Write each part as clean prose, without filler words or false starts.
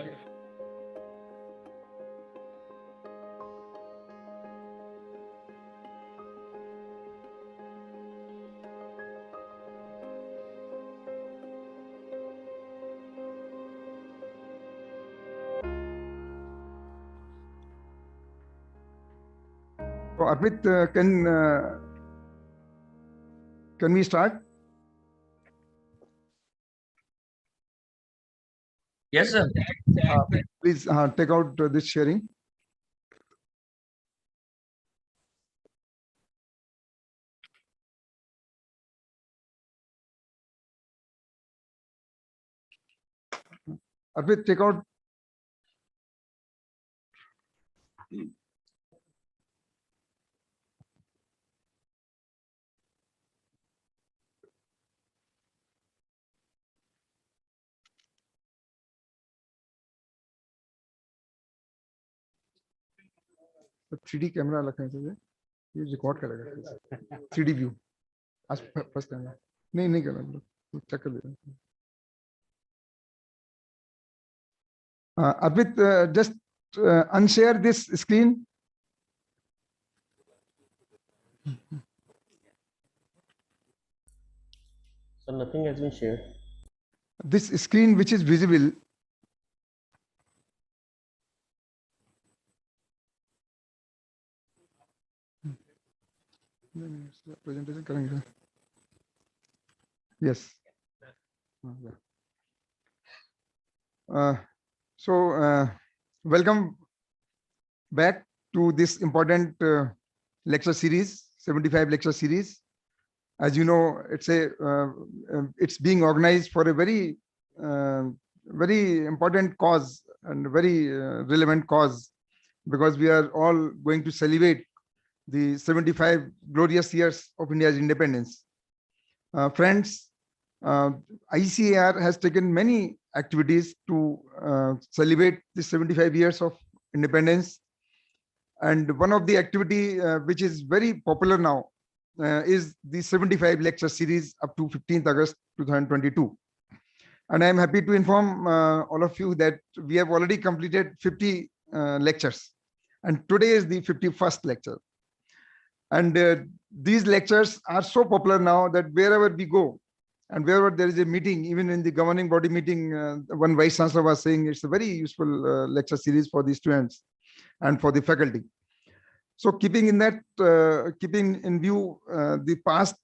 So, Arpit, can we start? Yes, sir. Please take out this sharing. Arpit, take out. The 3D camera रखने चाहिए ये record करेगा 3D view आज first time नहीं करना check कर लेना Arpit, just unshare this screen. So nothing has been shared. This screen which is visible. Presentation करेंगे. Yes. Welcome back to this important lecture series, 75 lecture series. As you know, it's being organized for a very important cause and very relevant cause, because we are all going to celebrate the 75 glorious years of India's independence. Friends, ICAR has taken many activities to celebrate the 75 years of independence. And one of the activity which is very popular now is the 75 lecture series up to 15th August 2022. And I am happy to inform all of you that we have already completed 50 lectures. And today is the 51st lecture. And these lectures are so popular now that wherever we go and wherever there is a meeting, even in the governing body meeting, one vice chancellor was saying it's a very useful lecture series for the students and for the faculty. So keeping in view the past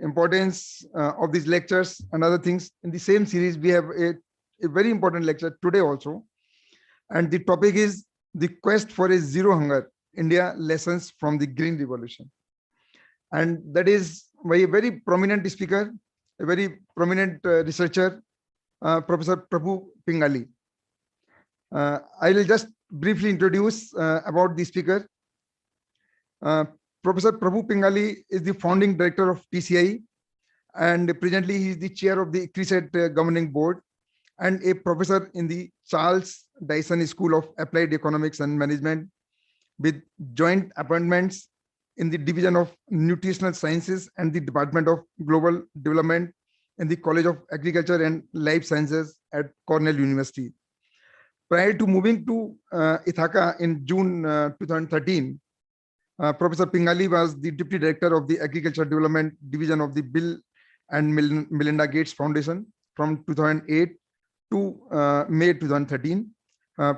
importance of these lectures and other things, in the same series, we have a very important lecture today also. And the topic is the quest for a zero hunger, India lessons from the Green Revolution. And that is by a very prominent speaker, a very prominent researcher, Professor Prabhu Pingali. I will just briefly introduce about the speaker. Professor Prabhu Pingali is the founding director of TCI, and presently he is the chair of the ICAR governing board and a professor in the Charles Dyson School of Applied Economics and Management, with joint appointments in the Division of Nutritional Sciences and the Department of Global Development in the College of Agriculture and Life Sciences at Cornell University. Prior to moving to Ithaca in June 2013, Professor Pingali was the Deputy Director of the Agriculture Development Division of the Bill and Melinda Gates Foundation from 2008 to May 2013.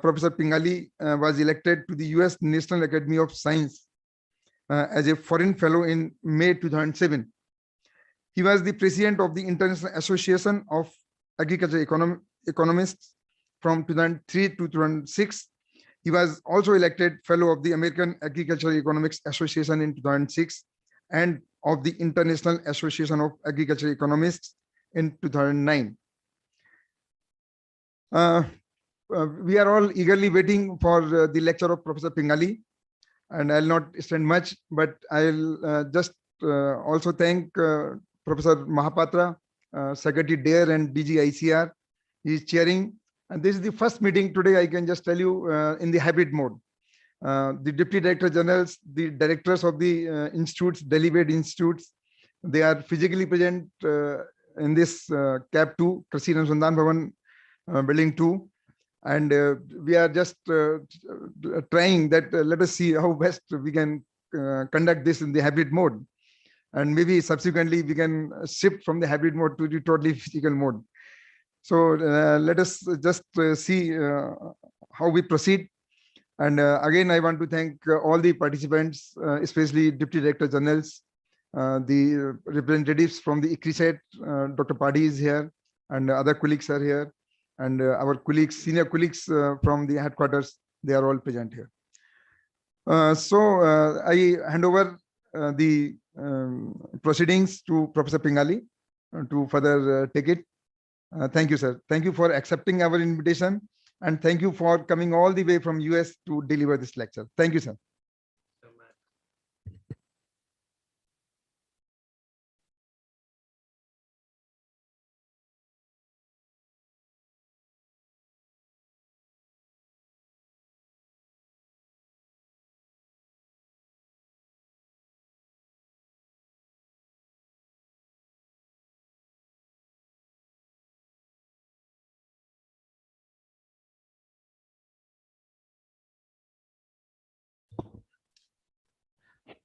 Professor Pingali was elected to the US National Academy of Science as a foreign fellow in May 2007. He was the president of the International Association of Agriculture Economists from 2003 to 2006. He was also elected fellow of the American Agricultural Economics Association in 2006 and of the International Association of Agricultural Economists in 2009. We are all eagerly waiting for the lecture of Professor Pingali, and I'll not extend much, but I'll just also thank Professor Mahapatra, Secretary DARE and DG ICAR. He is chairing, and this is the first meeting today, I can just tell you, in the hybrid mode. The Deputy Director Generals, the directors of the institutes, Delhi-based institutes, they are physically present in this CAP 2, Krishi Anusandhan Bhavan, building 2. And we are just trying that. Let us see how best we can conduct this in the hybrid mode. And maybe subsequently we can shift from the hybrid mode to the totally physical mode. So let us just see how we proceed. And again, I want to thank all the participants, especially Deputy Director Generals, the representatives from the ICRISET. Dr. Padi is here, and other colleagues are here, and our colleagues, senior colleagues from the headquarters, they are all present here. So I hand over the proceedings to Professor Pingali to further take it. Thank you, sir. Thank you for accepting our invitation, and thank you for coming all the way from US to deliver this lecture. Thank you, sir.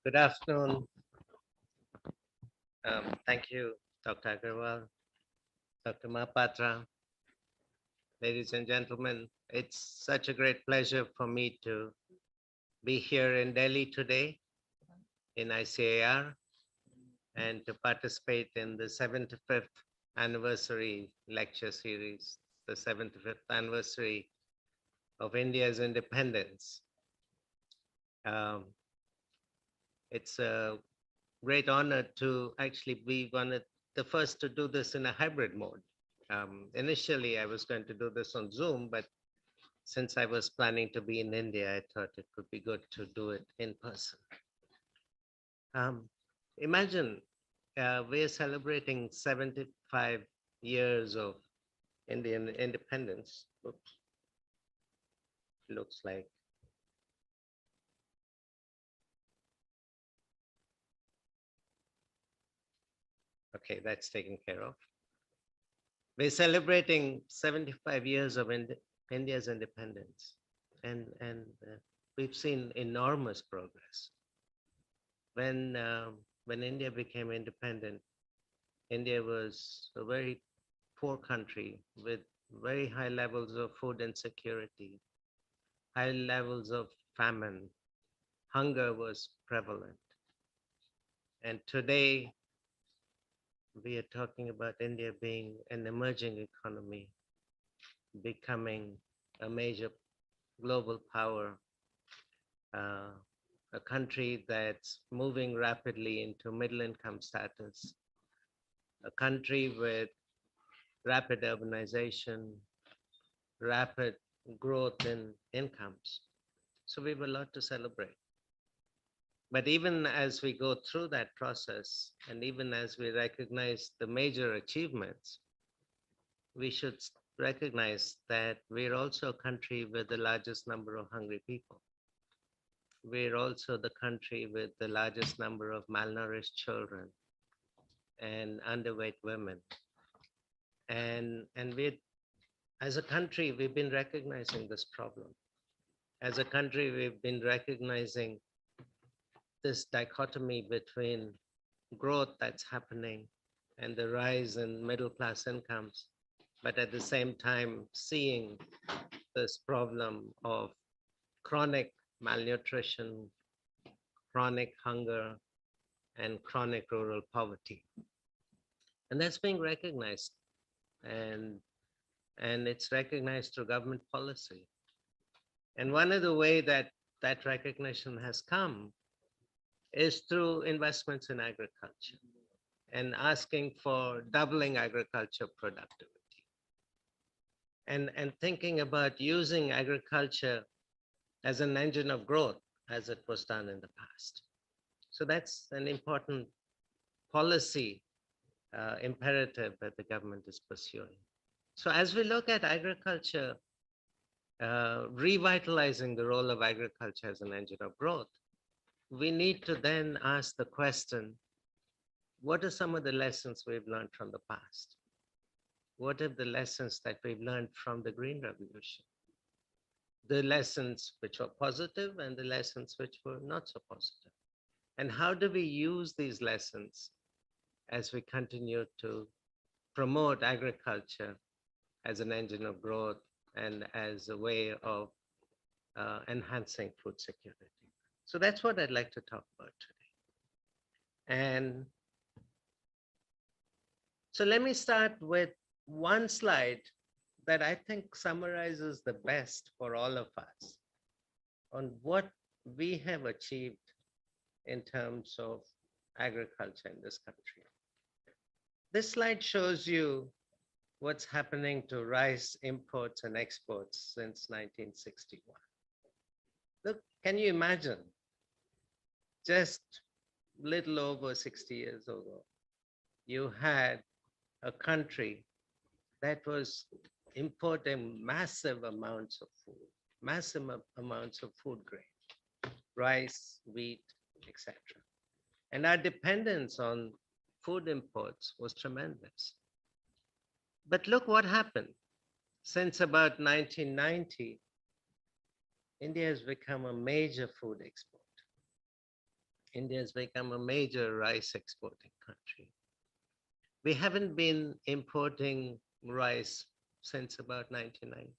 Good afternoon. Thank you, Dr. Agarwal, Dr. Mahapatra. Ladies and gentlemen, it's such a great pleasure for me to be here in Delhi today in ICAR and to participate in the 75th anniversary lecture series, the 75th anniversary of India's independence. It's a great honor to actually be the first to do this in a hybrid mode. Initially, I was going to do this on Zoom, but since I was planning to be in India, I thought it would be good to do it in person. Imagine we're celebrating 75 years of Indian independence. Oops. Looks like. Okay, that's taken care of. We're celebrating 75 years of India's independence, and we've seen enormous progress. When India became independent, India was a very poor country with very high levels of food insecurity, high levels of famine. Hunger was prevalent. And today, we are talking about India being an emerging economy, becoming a major global power, a country that's moving rapidly into middle income status, a country with rapid urbanization, rapid growth in incomes. So we have a lot to celebrate. But even as we go through that process, and even as we recognize the major achievements, we should recognize that we're also a country with the largest number of hungry people. We're also the country with the largest number of malnourished children and underweight women. And we, as a country, we've been recognizing this problem. As a country, we've been recognizing this dichotomy between growth that's happening and the rise in middle class incomes, but at the same time seeing this problem of chronic malnutrition, chronic hunger, and chronic rural poverty. And that's being recognized, and it's recognized through government policy. And one of the ways that that recognition has come is through investments in agriculture and asking for doubling agriculture productivity. And thinking about using agriculture as an engine of growth as it was done in the past. So that's an important policy imperative that the government is pursuing. So as we look at agriculture, revitalizing the role of agriculture as an engine of growth, we need to then ask the question, what are some of the lessons we've learned from the past? what are the lessons that we've learned from the Green Revolution? The lessons which were positive and the lessons which were not so positive. And how do we use these lessons as we continue to promote agriculture as an engine of growth and as a way of enhancing food security? So that's what I'd like to talk about today. And so let me start with one slide that I think summarizes the best for all of us on what we have achieved in terms of agriculture in this country. This slide shows you what's happening to rice imports and exports since 1961. Look, can you imagine just little over 60 years ago, you had a country that was importing massive amounts of food, massive amounts of food grain, rice, wheat, etc. And our dependence on food imports was tremendous. But look what happened. Since about 1990, India has become a major food exporter. India has become a major rice exporting country. We haven't been importing rice since about 1990.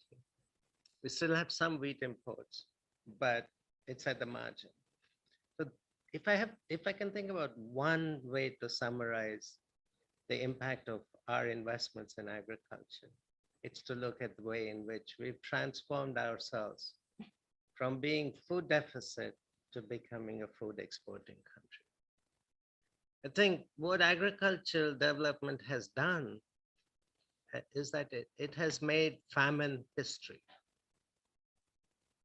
We still have some wheat imports, but it's at the margin. So if I can think about one way to summarize the impact of our investments in agriculture, it's to look at the way in which we've transformed ourselves from being food deficit to becoming a food exporting country. I think what agricultural development has done is that it has made famine history.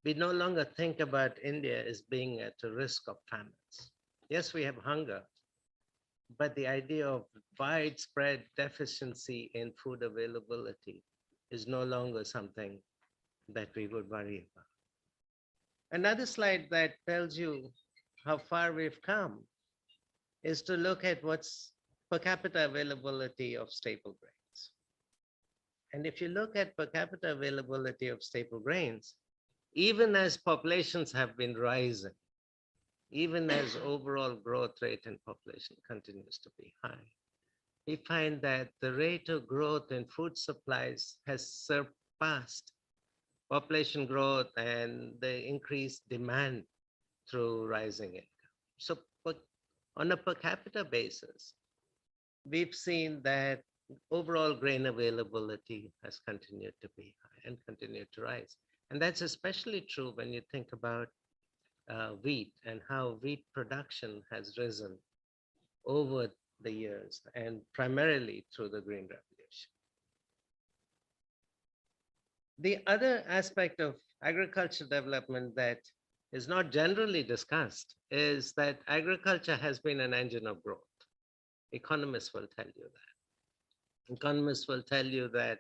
We no longer think about India as being at a risk of famines. Yes, we have hunger, but the idea of widespread deficiency in food availability is no longer something that we would worry about. Another slide that tells you how far we've come is to look at what's per capita availability of staple grains. And if you look at per capita availability of staple grains, even as populations have been rising, even as overall growth rate in population continues to be high, we find that the rate of growth in food supplies has surpassed population growth and the increased demand through rising income. So on a per capita basis, we've seen that overall grain availability has continued to be high and continued to rise. And that's especially true when you think about wheat and how wheat production has risen over the years and primarily through the Green Revolution. The other aspect of agricultural development that is not generally discussed is that agriculture has been an engine of growth. Economists will tell you that. Economists will tell you that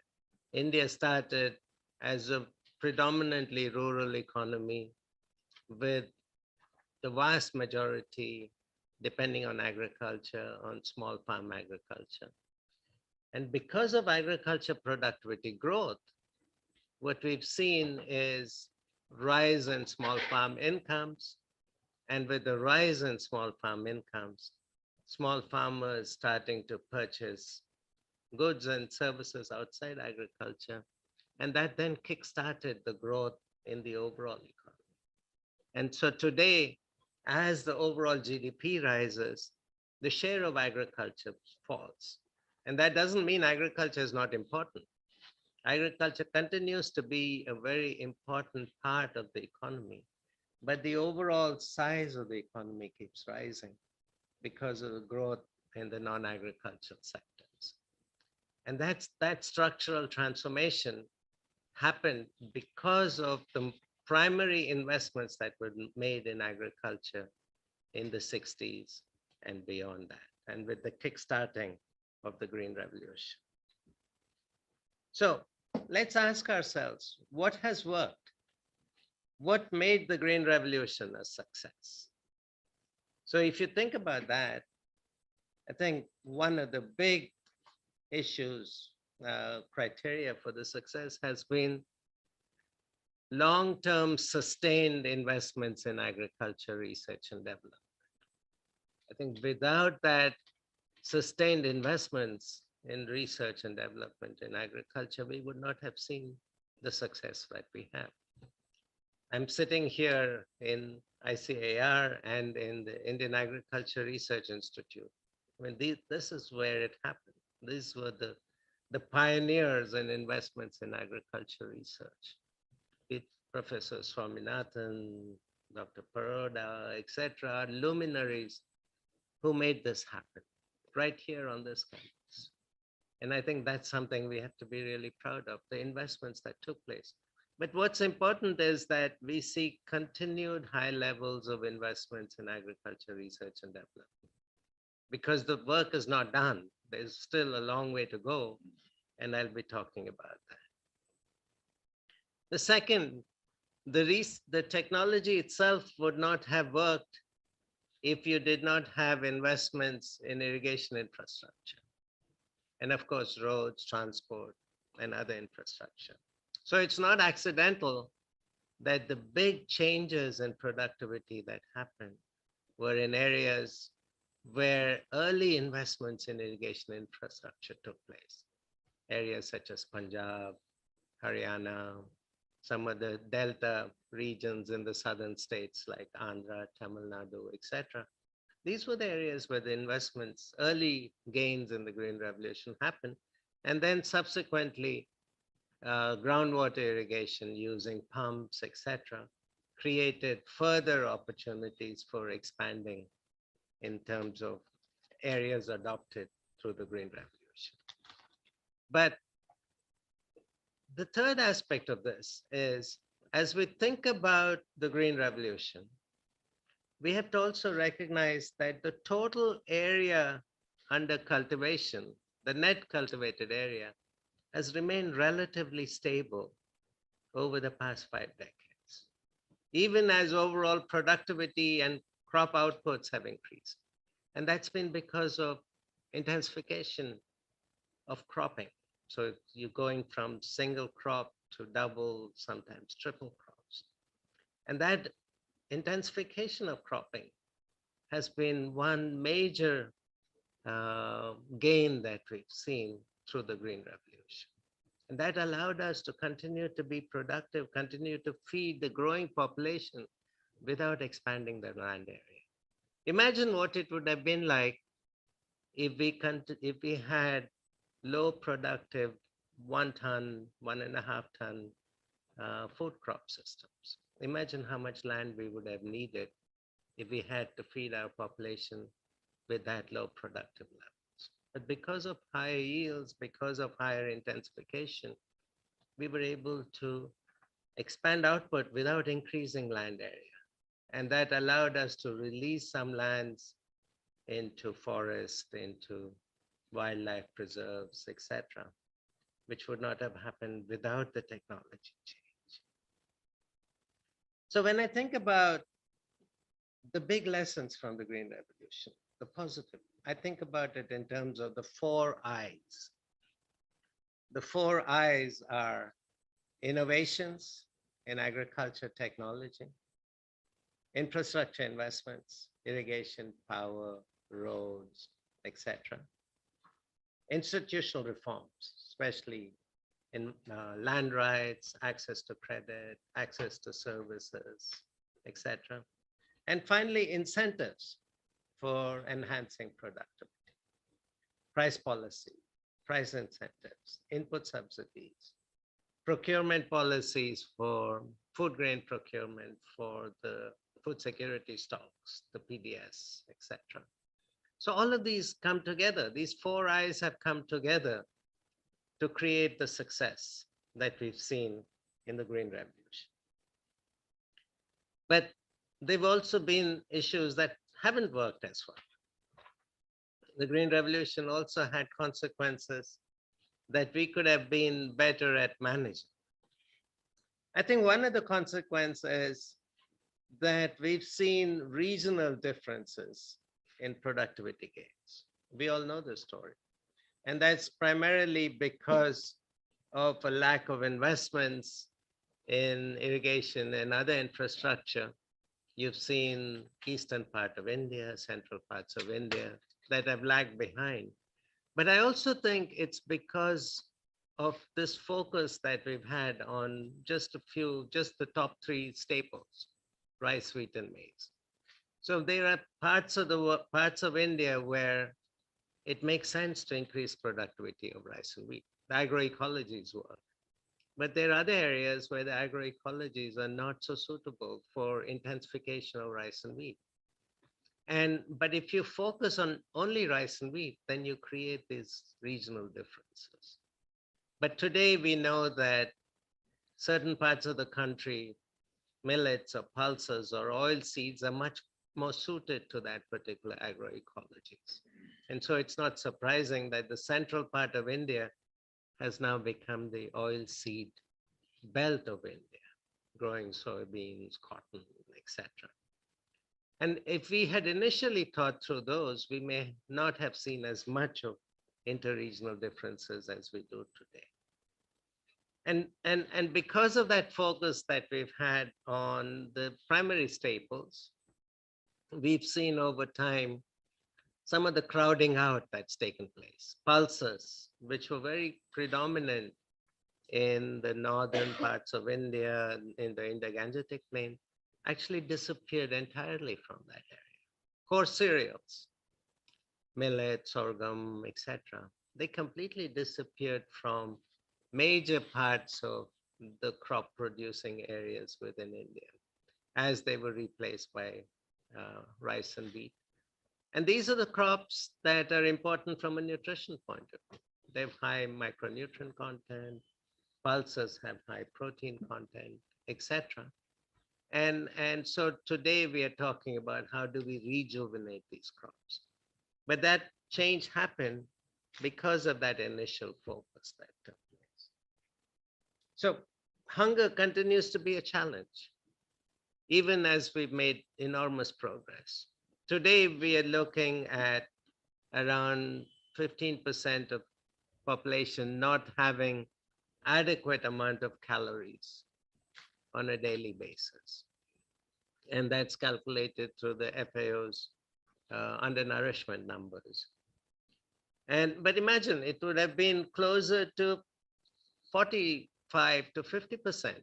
India started as a predominantly rural economy with the vast majority depending on agriculture, on small farm agriculture. And because of agriculture productivity growth, what we've seen is rise in small farm incomes. And with the rise in small farm incomes, small farmers starting to purchase goods and services outside agriculture. And that then kickstarted the growth in the overall economy. And so today, as the overall GDP rises, the share of agriculture falls. And that doesn't mean agriculture is not important. Agriculture continues to be a very important part of the economy, but the overall size of the economy keeps rising because of the growth in the non-agricultural sectors. And that structural transformation happened because of the primary investments that were made in agriculture in the 60s and beyond that, and with the kickstarting of the Green Revolution. So let's ask ourselves, what has worked? What made the Green Revolution a success? So if you think about that, I think one of the big issues criteria for the success has been long-term sustained investments in agriculture research and development. I think without that sustained investments in research and development in agriculture, we would not have seen the success that we have. I'm sitting here in ICAR and in the Indian Agriculture Research Institute. I mean, this is where it happened. These were the pioneers in investments in agriculture research. It, Professor Swaminathan, Dr. Paroda, etc., luminaries who made this happen right here on this campus. And I think that's something we have to be really proud of, the investments that took place. But what's important is that we see continued high levels of investments in agriculture research and development, because the work is not done. There's still a long way to go, and I'll be talking about that. The second, the technology itself would not have worked if you did not have investments in irrigation infrastructure, and of course, roads, transport, and other infrastructure. So it's not accidental that the big changes in productivity that happened were in areas where early investments in irrigation infrastructure took place. Areas such as Punjab, Haryana, some of the delta regions in the southern states like Andhra, Tamil Nadu, etc. These were the areas where the investments, early gains in the Green Revolution happened, and then subsequently groundwater irrigation using pumps, etc., created further opportunities for expanding in terms of areas adopted through the Green Revolution. But the third aspect of this is, as we think about the Green Revolution, we have to also recognize that the total area under cultivation, the net cultivated area, has remained relatively stable over the past 5 decades, even as overall productivity and crop outputs have increased. And that's been because of intensification of cropping. So you're going from single crop to double, sometimes triple crops. And that intensification of cropping has been one major gain that we've seen through the Green Revolution. And that allowed us to continue to be productive, continue to feed the growing population without expanding the land area. Imagine what it would have been like if we had low productive 1 ton, 1.5 ton food crop systems. Imagine how much land we would have needed if we had to feed our population with that low productive levels. But because of higher yields, because of higher intensification, we were able to expand output without increasing land area. And that allowed us to release some lands into forest, into wildlife preserves, etc., which would not have happened without the technology change. So when I think about the big lessons from the Green Revolution, the positive, I think about it in terms of the 4 I's. The 4 I's are innovations in agriculture technology, infrastructure investments, irrigation, power, roads, etc. Institutional reforms, especially in land rights, access to credit, access to services, etc. And finally, incentives for enhancing productivity, price policy, price incentives, input subsidies, procurement policies for food grain procurement, for the food security stocks, the PDS, etc. So all of these come together. These 4 I's have come together to create the success that we've seen in the Green Revolution. But there've also been issues that haven't worked as well. The Green Revolution also had consequences that we could have been better at managing. I think one of the consequences is that we've seen regional differences in productivity gains. We all know the story. And that's primarily because of a lack of investments in irrigation and other infrastructure. You've seen eastern part of India, central parts of India that have lagged behind. But I also think it's because of this focus that we've had on just the top three staples, rice, wheat, and maize. So there are parts of India where it makes sense to increase productivity of rice and wheat. The agroecologies work. But there are other areas where the agroecologies are not so suitable for intensification of rice and wheat. But if you focus on only rice and wheat, then you create these regional differences. But today we know that certain parts of the country, millets or pulses or oil seeds are much more suited to that particular agroecologies. And so it's not surprising that the central part of India has now become the oil seed belt of India, growing soybeans, cotton, etc. And if we had initially thought through those, we may not have seen as much of interregional differences as we do today. And because of that focus that we've had on the primary staples, we've seen over time some of the crowding out that's taken place. Pulses, which were very predominant in the northern parts of India, in the Indo-Gangetic plain, actually disappeared entirely from that area. Coarse cereals, millet, sorghum, etc., they completely disappeared from major parts of the crop producing areas within India as they were replaced by rice and wheat. And these are the crops that are important from a nutrition point of view. They have high micronutrient content, pulses have high protein content, etc. And so today we are talking about how do we rejuvenate these crops. But that change happened because of that initial focus that took place. So hunger continues to be a challenge, even as we've made enormous progress. Today, we are looking at around 15% of population not having adequate amount of calories on a daily basis. And that's calculated through the FAO's undernourishment numbers. But imagine it would have been closer to 45 to 50%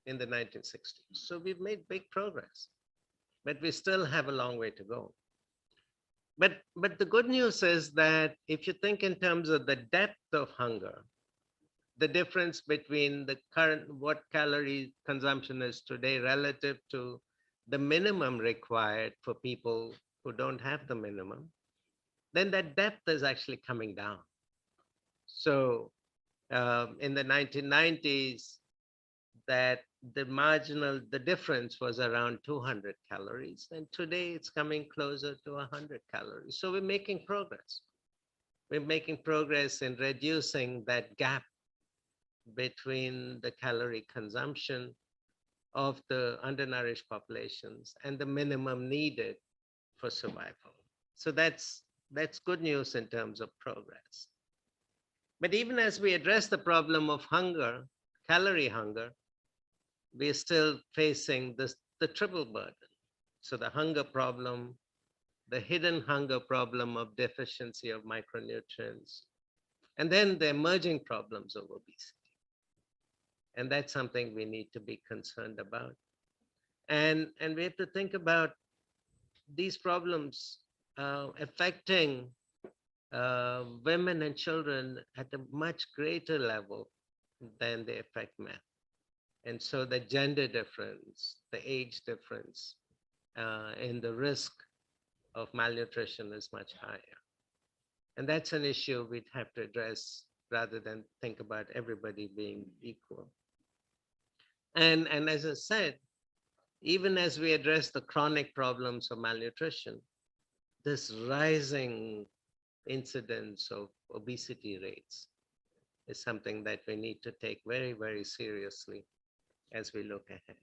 in the 1960s. So we've made big progress, but we still have a long way to go. But the good news is that if you think in terms of the depth of hunger, the difference between the current, what calorie consumption is today relative to the minimum required for people who don't have the minimum, then that depth is actually coming down. So in the 1990s, that the difference was around 200 calories, and today it's coming closer to 100 calories. So we're making progress. We're making progress in reducing that gap between the calorie consumption of the undernourished populations and the minimum needed for survival. So that's good news in terms of progress. But even as we address the problem of hunger, calorie hunger, we're still facing the triple burden. So the hunger problem, the hidden hunger problem of deficiency of micronutrients, and then the emerging problems of obesity. And that's something we need to be concerned about. And we have to think about these problems affecting women and children at a much greater level than they affect men. And so the gender difference, the age difference in the risk of malnutrition is much higher. And that's an issue we'd have to address rather than think about everybody being equal. And as I said, even as we address the chronic problems of malnutrition, this rising incidence of obesity rates is something that we need to take very, very seriously as we look ahead.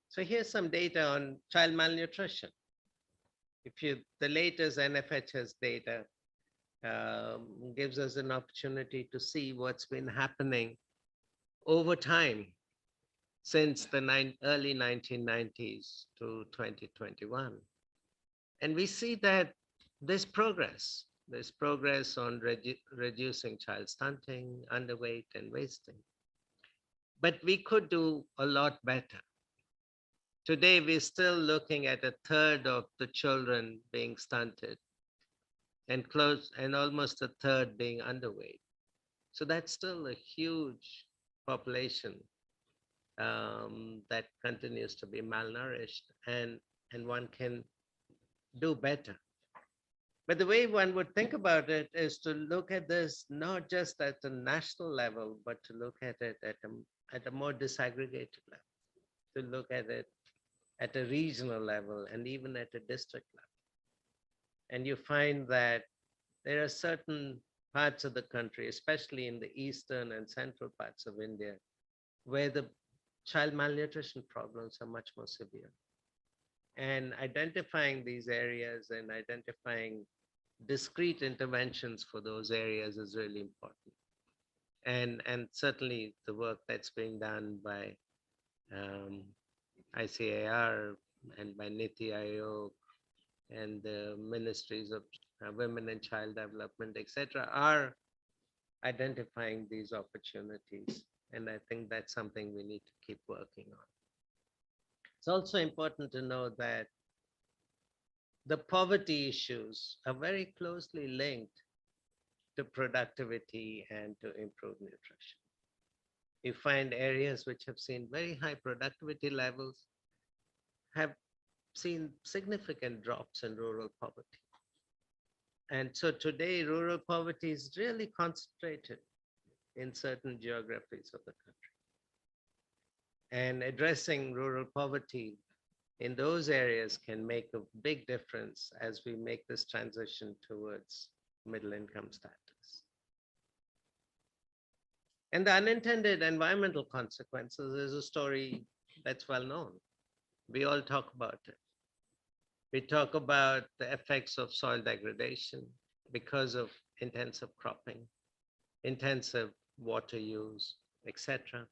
So here's some data on child malnutrition. The latest NFHS data gives us an opportunity to see what's been happening over time since the early 1990s to 2021. And we see that there's progress. There's progress on reducing child stunting, underweight, and wasting. But we could do a lot better. Today, we're still looking at a third of the children being stunted and almost a third being underweight. So that's still a huge population that continues to be malnourished, and one can do better. But the way one would think about it is to look at this not just at the national level, but to look at it at a more disaggregated level, to look at it at a regional level and even at a district level. And you find that there are certain parts of the country, especially in the eastern and central parts of India, where the child malnutrition problems are much more severe. And identifying these areas and identifying discrete interventions for those areas is really important. And certainly the work that's being done by ICAR and by Niti Aayog and the ministries of women and child development, etc., are identifying these opportunities. And I think that's something we need to keep working on. It's also important to know that the poverty issues are very closely linked to productivity and to improved nutrition. You find areas which have seen very high productivity levels have seen significant drops in rural poverty. And so today, rural poverty is really concentrated in certain geographies of the country. And addressing rural poverty in those areas can make a big difference as we make this transition towards middle income status. And the unintended environmental consequences is a story that's well known. We all talk about it. We talk about the effects of soil degradation because of intensive cropping, intensive water use, etc.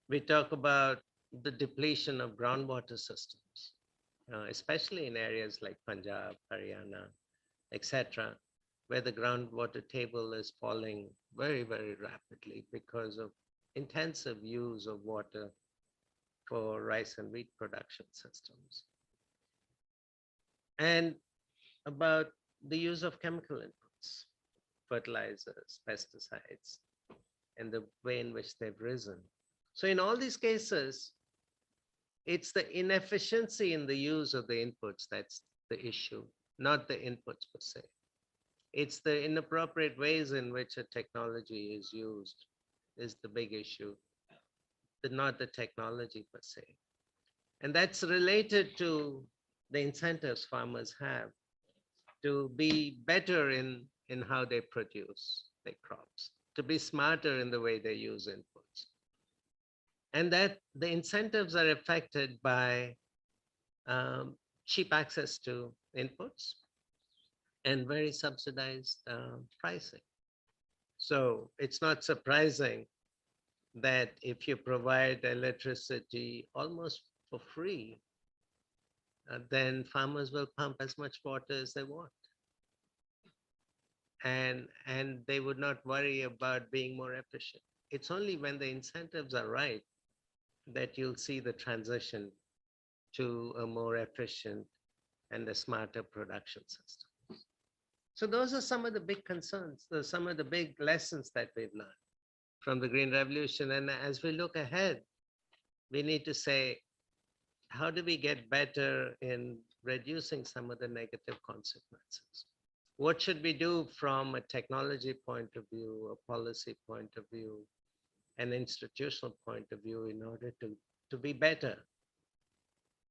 We talk about the depletion of groundwater systems, especially in areas like Punjab, Haryana, etc., where the groundwater table is falling very, very rapidly because of intensive use of water for rice and wheat production systems. And about the use of chemical inputs, fertilizers, pesticides, and the way in which they've risen. So in all these cases, it's the inefficiency in the use of the inputs that's the issue, not the inputs per se. It's the inappropriate ways in which a technology is used is the big issue, not the technology per se. And that's related to the incentives farmers have to be better in how they produce their crops, to be smarter in the way they use inputs. And that the incentives are affected by cheap access to inputs and very subsidized pricing. So it's not surprising that if you provide electricity almost for free, then farmers will pump as much water as they want. And they would not worry about being more efficient. It's only when the incentives are right that you'll see the transition to a more efficient and a smarter production system. So those are some of the big concerns, some of the big lessons that we've learned from the Green Revolution. And as we look ahead, we need to say, how do we get better in reducing some of the negative consequences? What should we do from a technology point of view, a policy point of view, an institutional point of view in order to be better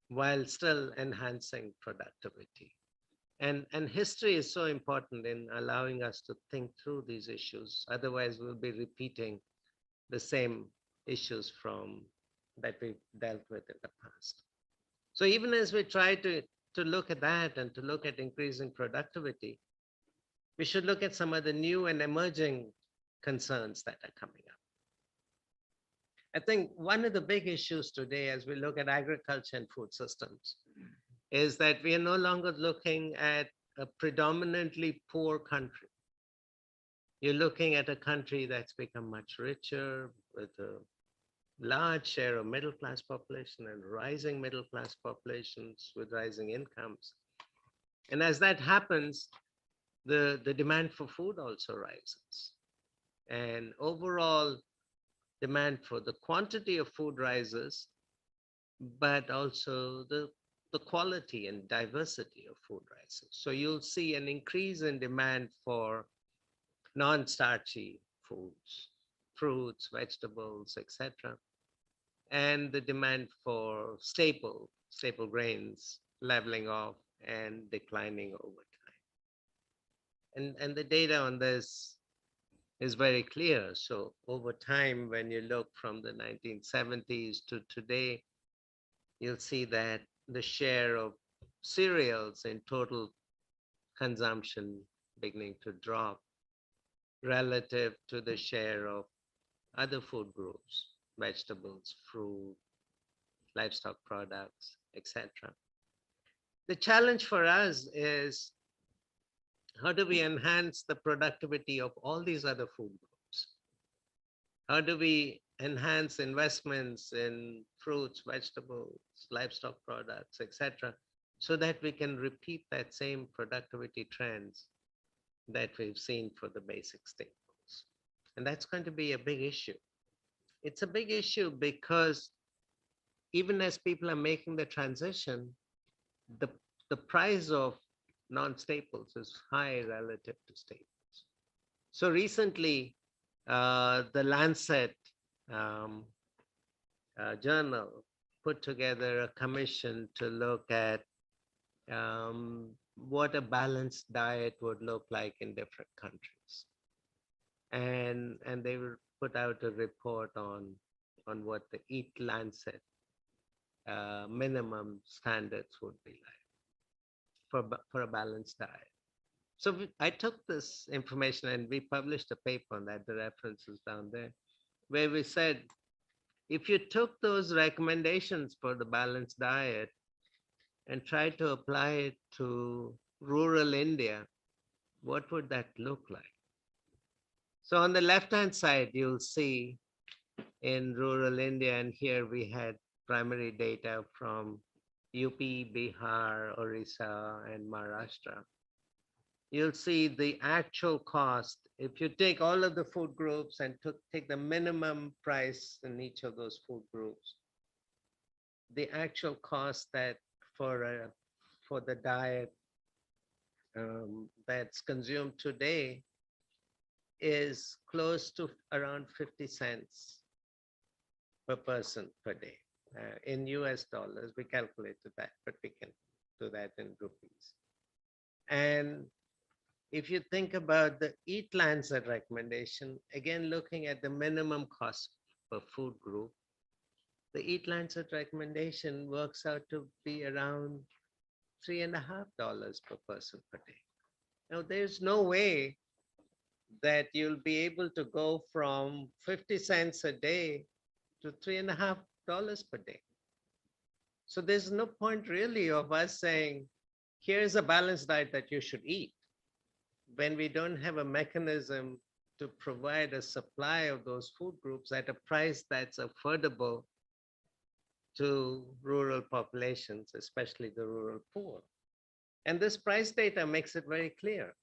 while still enhancing productivity? And history is so important in allowing us to think through these issues. Otherwise, we'll be repeating the same issues that we've dealt with in the past. So even as we try to look at that and to look at increasing productivity, we should look at some of the new and emerging concerns that are coming up. I think one of the big issues today, as we look at agriculture and food systems, is that we are no longer looking at a predominantly poor country. You're looking at a country that's become much richer with a large share of middle class population and rising middle class populations with rising incomes. And as that happens, the demand for food also rises. And overall demand for the quantity of food rises, but also the quality and diversity of food rises. So you'll see an increase in demand for non-starchy foods, fruits, vegetables, etc. And the demand for staple grains leveling off and declining over time. And the data on this is very clear. So over time, when you look from the 1970s to today, you'll see that the share of cereals in total consumption beginning to drop relative to the share of other food groups, vegetables, fruit, livestock products, etc. The challenge for us is how do we enhance the productivity of all these other food groups? How do we enhance investments in fruits, vegetables, livestock products, etc., so that we can repeat that same productivity trends that we've seen for the basic staples? And that's going to be a big issue. It's a big issue because even as people are making the transition, the price of non-staples is high relative to staples. So recently, the Lancet journal put together a commission to look at what a balanced diet would look like in different countries. And they will put out a report on what the Eat Lancet minimum standards would be like for a balanced diet. So I took this information and we published a paper on that, the references down there, where we said, if you took those recommendations for the balanced diet and tried to apply it to rural India, what would that look like? So on the left-hand side, you'll see in rural India, and here we had primary data from UP, Bihar, Orissa, and Maharashtra. You'll see the actual cost. If you take all of the food groups and take the minimum price in each of those food groups, the actual cost that for the diet that's consumed today is close to around 50 cents per person per day. In US dollars, we calculated that, but we can do that in rupees. And if you think about the Eat Lancet recommendation, again, looking at the minimum cost per food group, the Eat Lancet recommendation works out to be around $3.50 per person per day. Now, there's no way that you'll be able to go from 50 cents a day to $3.50 per day. So there's no point really of us saying, here's a balanced diet that you should eat, when we don't have a mechanism to provide a supply of those food groups at a price that's affordable to rural populations, especially the rural poor. And this price data makes it very clear.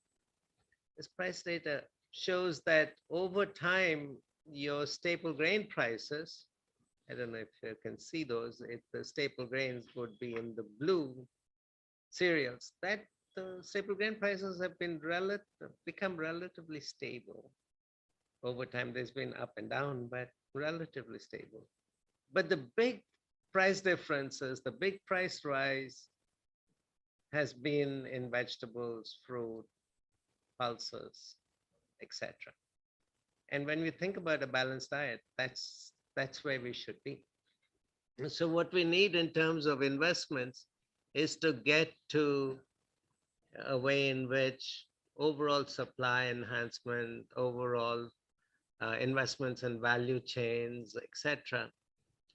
This price data shows that over time, your staple grain prices, I don't know if you can see those, if the staple grains would be in the blue cereals, that the staple grain prices have become relatively stable. Over time, there's been up and down, but relatively stable. But the big price differences, the big price rise has been in vegetables, fruit, pulses, etc. And when we think about a balanced diet, that's where we should be. So what we need in terms of investments is to get to a way in which overall supply enhancement, overall investments in value chains, etc.,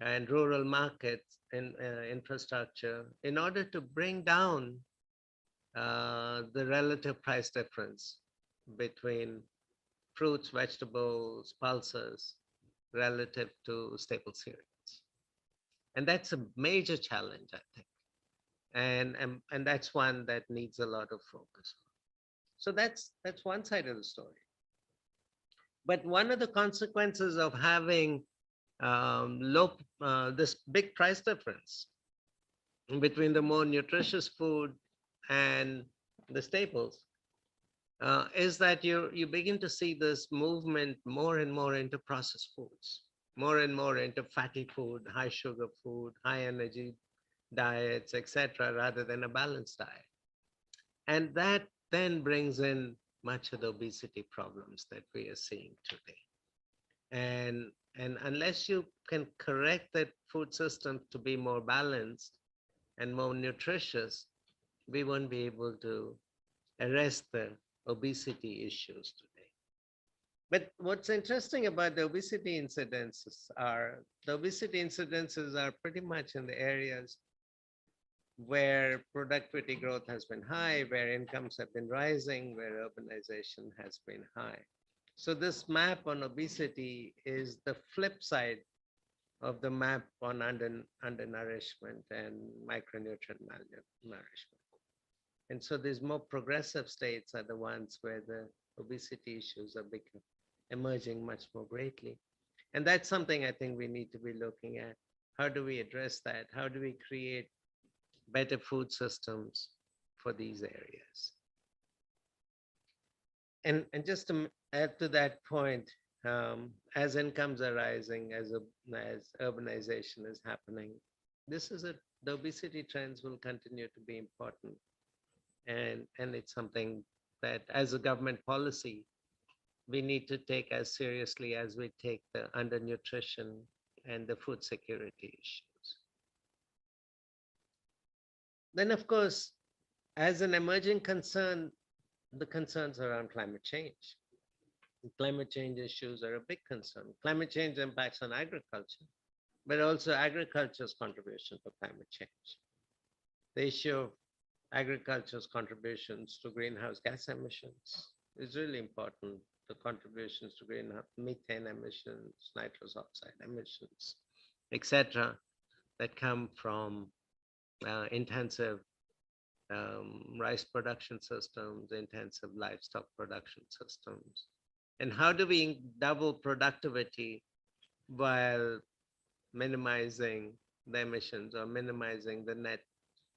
and rural markets and infrastructure in order to bring down the relative price difference between fruits, vegetables, pulses relative to staple cereals. And that's a major challenge, I think. And that's one that needs a lot of focus. So that's one side of the story. But one of the consequences of having this big price difference between the more nutritious food and the staples is that you begin to see this movement more and more into processed foods, more and more into fatty food, high sugar food, high energy diets, etc., rather than a balanced diet. And that then brings in much of the obesity problems that we are seeing today. And unless you can correct that food system to be more balanced and more nutritious, we won't be able to arrest the obesity issues today. But what's interesting about the obesity incidences are pretty much in the areas where productivity growth has been high, where incomes have been rising, where urbanization has been high. So this map on obesity is the flip side of the map on undernourishment and micronutrient malnourishment. And so these more progressive states are the ones where the obesity issues are emerging much more greatly. And that's something I think we need to be looking at. How do we address that? How do we create better food systems for these areas? And just to add to that point, as incomes are rising, as urbanization is happening, the obesity trends will continue to be important. And it's something that as a government policy, we need to take as seriously as we take the undernutrition and the food security issues. Then, of course, as an emerging concern, the concerns around climate change. Climate change issues are a big concern. Climate change impacts on agriculture, but also agriculture's contribution to climate change. The issue of agriculture's contributions to greenhouse gas emissions is really important. The contributions to greenhouse methane emissions, nitrous oxide emissions, etc., that come from intensive rice production systems, intensive livestock production systems. And how do we double productivity while minimizing the emissions or minimizing the net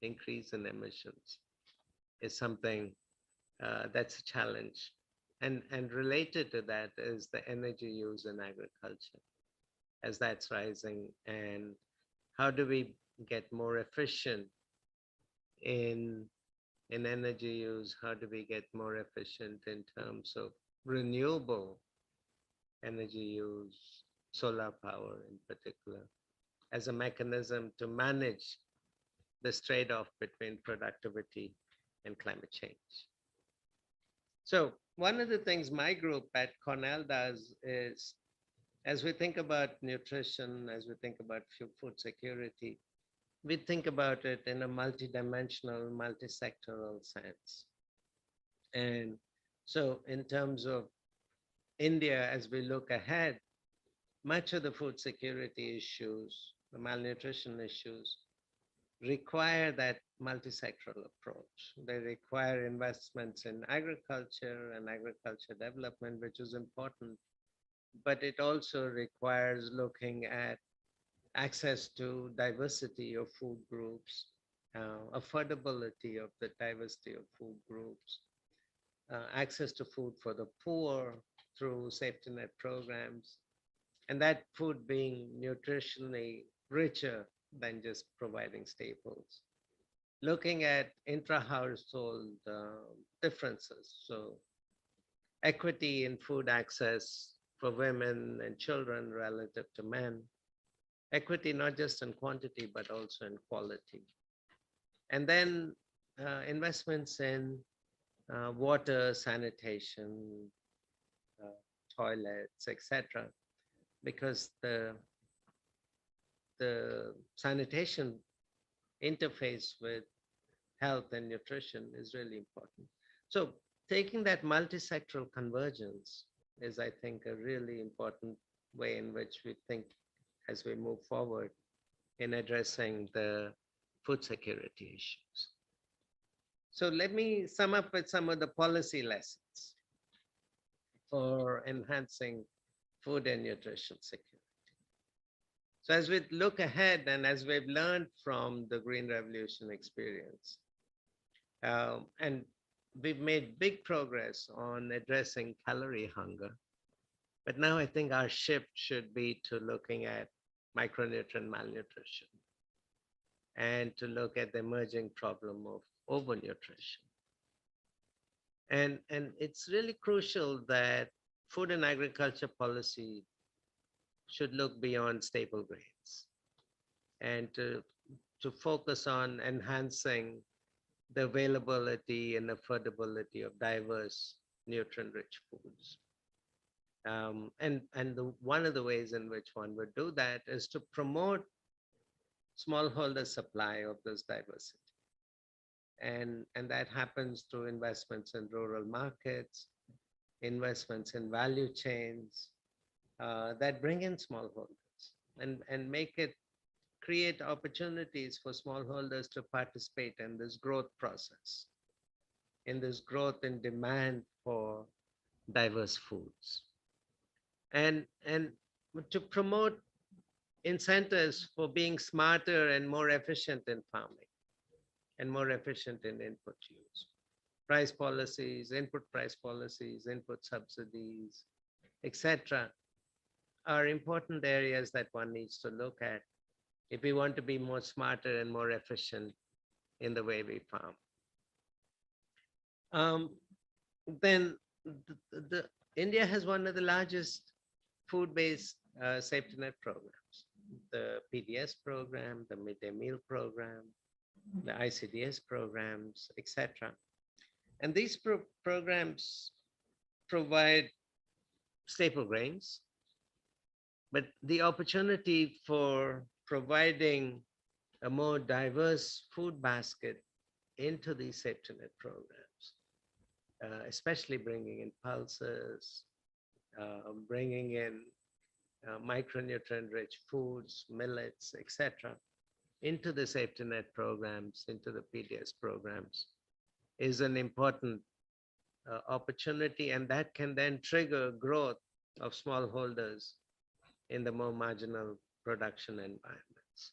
increase in emissions is something that's a challenge. And related to that is the energy use in agriculture as that's rising. And how do we get more efficient in energy use? How do we get more efficient in terms of renewable energy use, solar power in particular, as a mechanism to manage this trade-off between productivity and climate change? So one of the things my group at Cornell does is, as we think about nutrition, as we think about food security, we think about it in a multidimensional, multi-sectoral sense. And so in terms of India, as we look ahead, much of the food security issues, the malnutrition issues, require that multi-sectoral approach. They require investments in agriculture and agriculture development, which is important, but it also requires looking at access to diversity of food groups, affordability of the diversity of food groups, access to food for the poor through safety net programs, and that food being nutritionally richer than just providing staples. Looking at intra-household differences, so equity in food access for women and children relative to men, equity not just in quantity, but also in quality. And then investments in water, sanitation, uh, toilets, etc. Because the sanitation interface with health and nutrition is really important. So taking that multi-sectoral convergence is, I think, a really important way in which we think as we move forward in addressing the food security issues. So let me sum up with some of the policy lessons for enhancing food and nutrition security. So as we look ahead and as we've learned from the Green Revolution experience, and we've made big progress on addressing calorie hunger, but now I think our shift should be to looking at micronutrient malnutrition and to look at the emerging problem of overnutrition. And it's really crucial that food and agriculture policy should look beyond staple grains and to focus on enhancing the availability and affordability of diverse nutrient-rich foods. One of the ways in which one would do that is to promote smallholder supply of this diversity. And that happens through investments in rural markets, investments in value chains that bring in smallholders and make it create opportunities for smallholders to participate in this growth process, in this growth in demand for diverse foods. And to promote incentives for being smarter and more efficient in farming and more efficient in input use. Price policies, input price policies, input subsidies, etc., are important areas that one needs to look at if we want to be more smarter and more efficient in the way we farm. Then India has one of the largest food-based safety net programs, the PDS program, the midday meal program, the ICDS programs, etc. And these programs provide staple grains, but the opportunity for providing a more diverse food basket into these safety net programs, especially bringing in pulses, bringing in micronutrient-rich foods, millets, etc., into the safety net programs, into the PDS programs, is an important opportunity, and that can then trigger growth of smallholders in the more marginal production environments.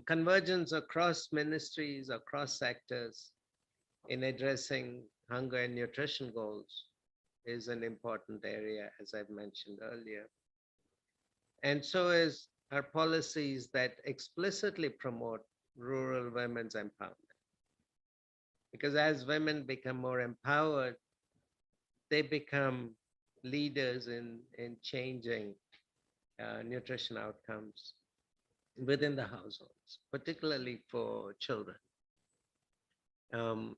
Convergence across ministries, across sectors in addressing hunger and nutrition goals is an important area, as I've mentioned earlier. And so is our policies that explicitly promote rural women's empowerment. Because as women become more empowered, they become leaders in changing nutrition outcomes within the households, particularly for children.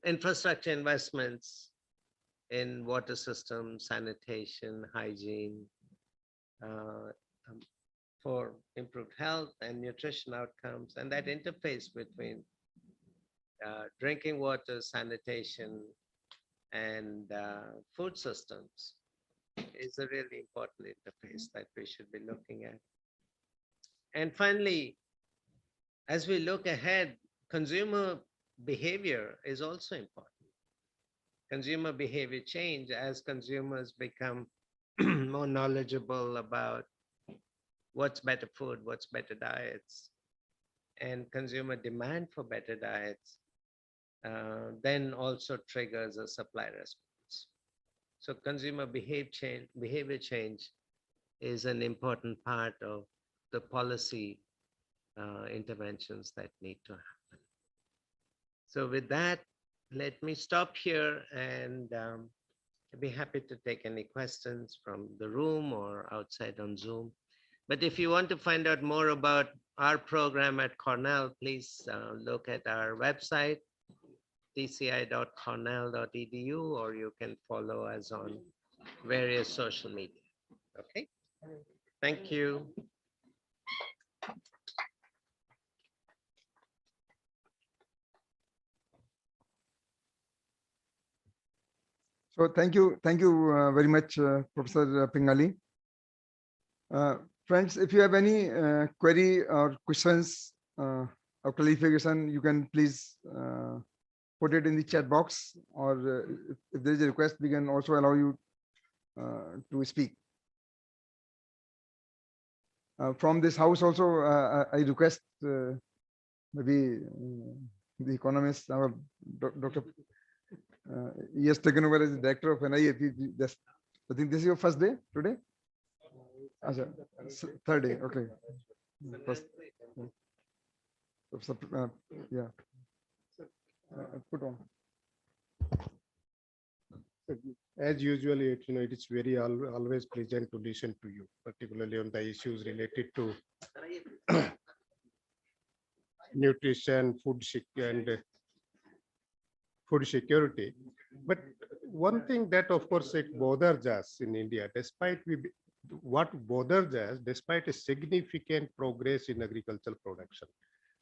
Infrastructure investments in water systems, sanitation, hygiene, for improved health and nutrition outcomes, and that interface between drinking water, sanitation, and food systems is a really important interface that we should be looking at. And finally, as we look ahead, consumer behavior is also important. Consumer behavior change as consumers become more knowledgeable about what's better food, what's better diets, and consumer demand for better diets, then also triggers a supply response. So consumer behavior change is an important part of the policy interventions that need to happen. So with that, let me stop here, and I'd be happy to take any questions from the room or outside on Zoom. But if you want to find out more about our program at Cornell, please look at our website, tci.cornell.edu, or you can follow us on various social media. Okay, thank you. So thank you very much, Professor Pingali. Friends, if you have any query or questions or clarification, you can please put it in the chat box, or if there is a request, we can also allow you to speak. From this house also, I request maybe the economist, our Dr. He has taken over as the director of NIF. Just, I think this is your first day today? Achha, third day, okay. First, yeah. Put on. As usual, it is very always pleasant to listen to you, particularly on the issues related to nutrition, and food security. But one thing that, of course, it bothers us in India, what bothers us, despite a significant progress in agricultural production,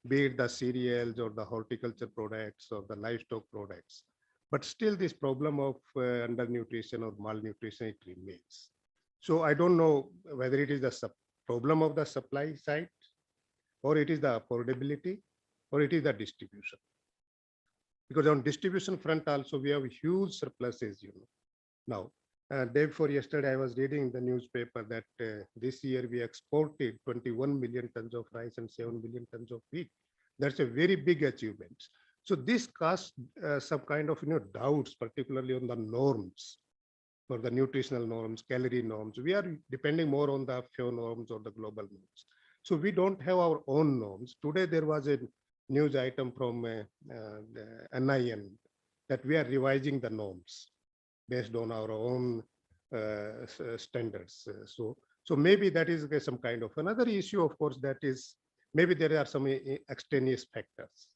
be it the cereals or the horticulture products or the livestock products, but still this problem of undernutrition or malnutrition, it remains. So I don't know whether it is the problem of the supply side, or it is the affordability, or it is the distribution. Because on distribution front also, we have huge surpluses, Now, day before yesterday, I was reading the newspaper that this year we exported 21 million tons of rice and 7 million tons of wheat. That's a very big achievement. So this casts some kind of doubts, particularly on the norms, or the nutritional norms, calorie norms. We are depending more on the FAO norms or the global norms. So we don't have our own norms. Today there was a news item from the NIN that we are revising the norms based on our own standards. So maybe that is some kind of another issue. Of course, that is maybe there are some extraneous factors.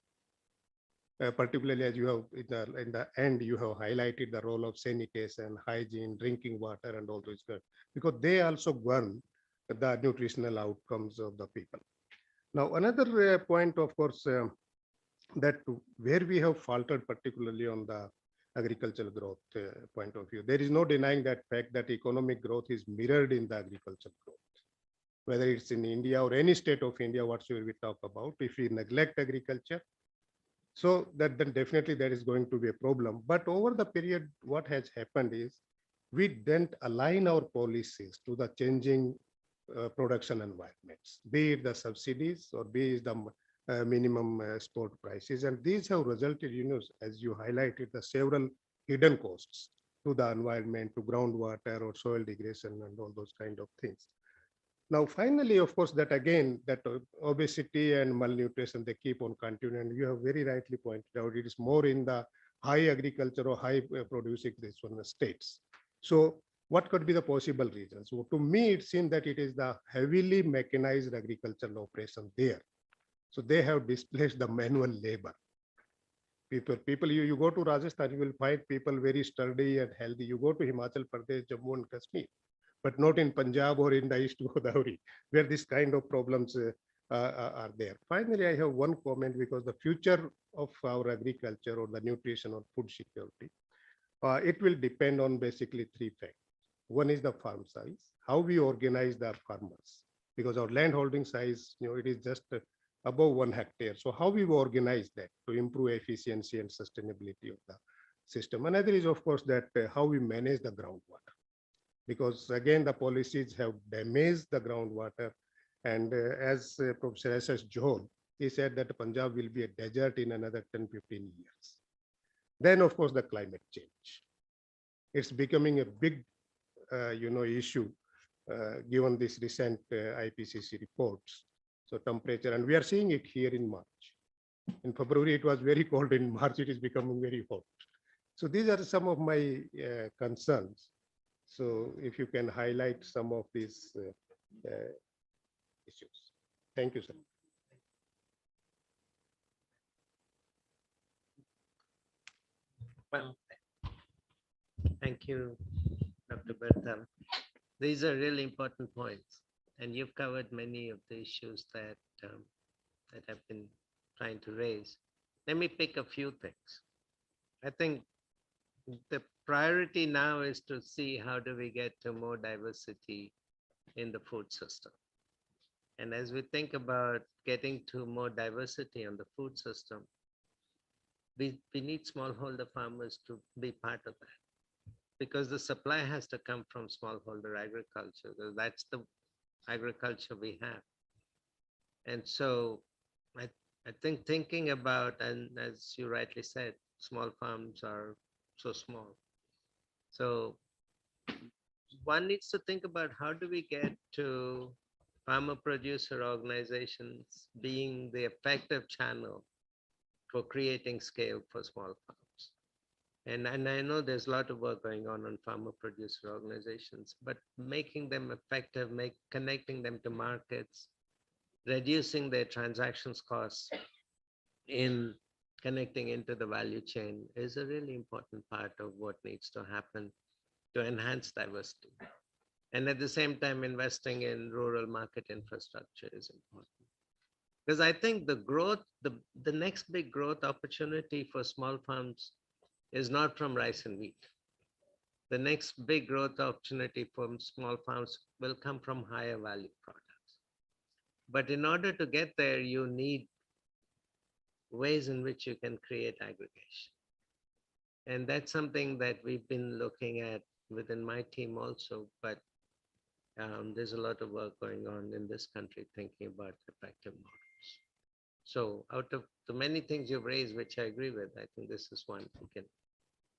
Particularly as you have in the end, you have highlighted the role of sanitation, hygiene, drinking water, and all those good, because they also govern the nutritional outcomes of the people. Now, another point, of course, that where we have faltered, particularly on the agricultural growth point of view, there is no denying that fact that economic growth is mirrored in the agricultural growth. Whether it's in India or any state of India, whatsoever we talk about, if we neglect agriculture, so then definitely there is going to be a problem. But over the period, what has happened is we didn't align our policies to the changing production environments, be it the subsidies or be it the minimum export prices. And these have resulted, as you highlighted, the several hidden costs to the environment, to groundwater or soil degradation and all those kind of things. Now, finally, of course, that again, that obesity and malnutrition, they keep on continuing. And you have very rightly pointed out, it is more in the high agriculture or high producing this one states. So what could be the possible reasons? So to me, it seems that it is the heavily mechanized agricultural operation there. So they have displaced the manual labor. People, you go to Rajasthan, you will find people very sturdy and healthy. You go to Himachal Pradesh, Jammu and Kashmir, but not in Punjab or in the East Godavari, where this kind of problems are there. Finally, I have one comment, because the future of our agriculture or the nutrition or food security, it will depend on basically three factors. One is the farm size, how we organize the farmers, because our land holding size, it is just above 1 hectare. So how we organize that to improve efficiency and sustainability of the system. Another is, of course, that how we manage the groundwater, because again, the policies have damaged the groundwater. And as Professor S.S. John, he said that Punjab will be a desert in another 10-15 years. Then, of course, the climate change. It's becoming a big, issue, given this recent IPCC reports. So temperature, and we are seeing it here in March. In February, it was very cold. In March, it is becoming very hot. So these are some of my concerns. So if you can highlight some of these issues. Thank you, sir. Well, thank you, Dr. Bertham. These are really important points, and you've covered many of the issues that I've been trying to raise. Let me pick a few things. I think the priority now is to see how do we get to more diversity in the food system. And as we think about getting to more diversity on the food system, we need smallholder farmers to be part of that, because the supply has to come from smallholder agriculture, because that's the agriculture we have. And so I think thinking about, and as you rightly said, small farms are so small. So one needs to think about how do we get to farmer producer organizations being the effective channel for creating scale for small farms. And I know there's a lot of work going on farmer producer organizations, but making them effective, connecting them to markets, reducing their transactions costs in connecting into the value chain is a really important part of what needs to happen to enhance diversity. And at the same time, investing in rural market infrastructure is important. Because I think the growth, the next big growth opportunity for small farms is not from rice and wheat. The next big growth opportunity for small farms will come from higher value products. But in order to get there, you need ways in which you can create aggregation. And that's something that we've been looking at within my team also, but there's a lot of work going on in this country thinking about effective models. So out of the many things you've raised, which I agree with, I think this is one we can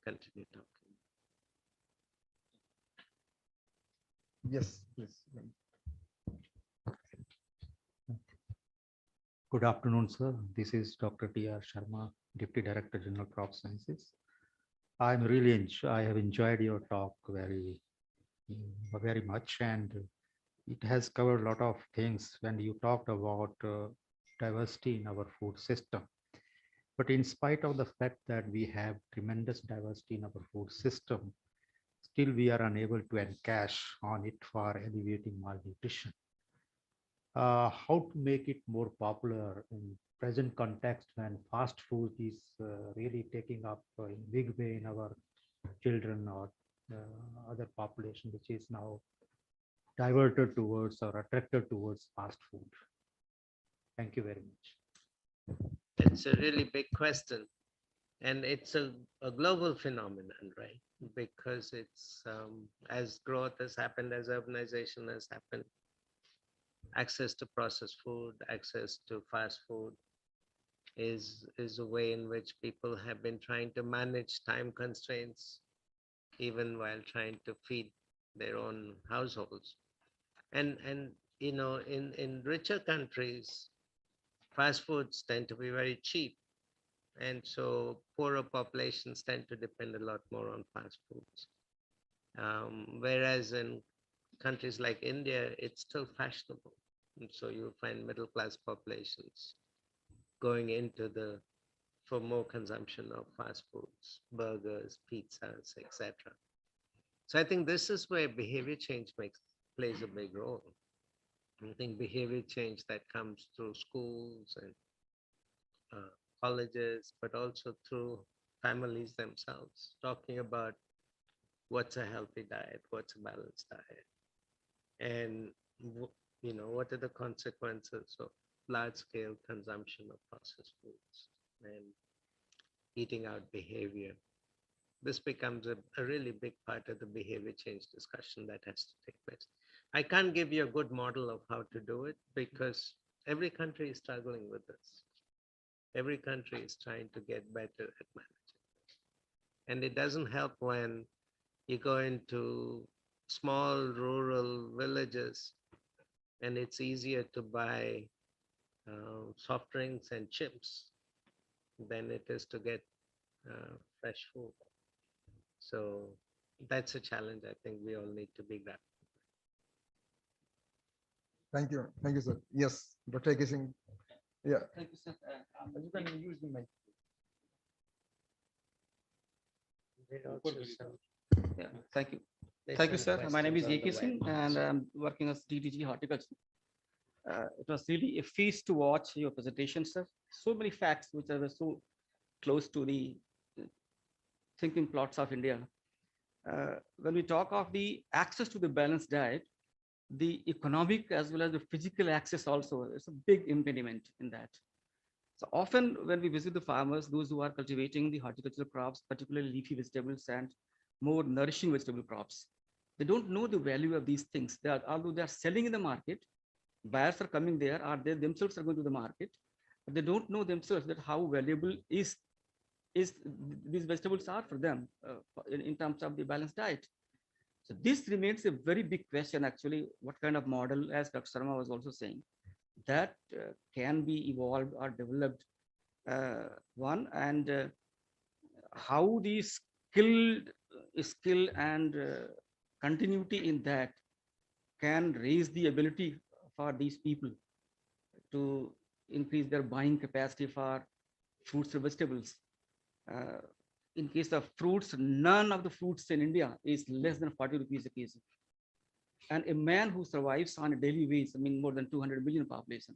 continue talking. Yes, please. Good afternoon, sir. This is Dr. T.R. Sharma, Deputy Director General Crop Sciences. I have enjoyed your talk very much, and it has covered a lot of things when you talked about diversity in our food system. But in spite of the fact that we have tremendous diversity in our food system, still we are unable to encash on it for alleviating malnutrition. How to make it more popular in present context when fast food is really taking up in big way in our children or other population, which is now diverted towards or attracted towards fast food. Thank you very much. It's a really big question. And it's a global phenomenon, right? Because it's as growth has happened, as urbanization has happened, access to processed food, access to fast food is a way in which people have been trying to manage time constraints, even while trying to feed their own households. And you know, in richer countries, fast foods tend to be very cheap. And so poorer populations tend to depend a lot more on fast foods. Whereas in countries like India, it's still fashionable. And so you'll find middle class populations going into for more consumption of fast foods, burgers, pizzas, etc. So I think this is where behavior change plays a big role. I think behavior change that comes through schools and colleges, but also through families themselves, talking about what's a healthy diet, what's a balanced diet, and you know, what are the consequences of large-scale consumption of processed foods and eating out behavior. This becomes a really big part of the behavior change discussion that has to take place. I can't give you a good model of how to do it because every country is struggling with this. Every country is trying to get better at managing this. And it doesn't help when you go into small rural villages and it's easier to buy soft drinks and chips than it is to get fresh food. So that's a challenge I think we all need to be grappling. Thank you, sir. Yes, Dr. AK Singh. Yeah. Thank you, sir. You can use the mic. Yeah, thank you. There's Thank you, some sir. My name is questions A.K. on the Singh, and I'm working as DDG Horticulture. It was really a feast to watch your presentation, sir. So many facts which are so close to the thinking plots of India. When we talk of the access to the balanced diet, the economic as well as the physical access also is a big impediment in that. So often when we visit the farmers, those who are cultivating the horticultural crops, particularly leafy vegetables and more nourishing vegetable crops, they don't know the value of these things. Although they are selling in the market, buyers are coming there, or they themselves are going to the market, but they don't know themselves that how valuable is these vegetables are for them in terms of the balanced diet. So this remains a very big question, actually, what kind of model, as Dr. Sharma was also saying, that can be evolved or developed, one, and how the skill and continuity in that can raise the ability for these people to increase their buying capacity for fruits or vegetables. In case of fruits, none of the fruits in India is less than 40 rupees a kg. And a man who survives on a daily wage, I mean, more than 200 million population,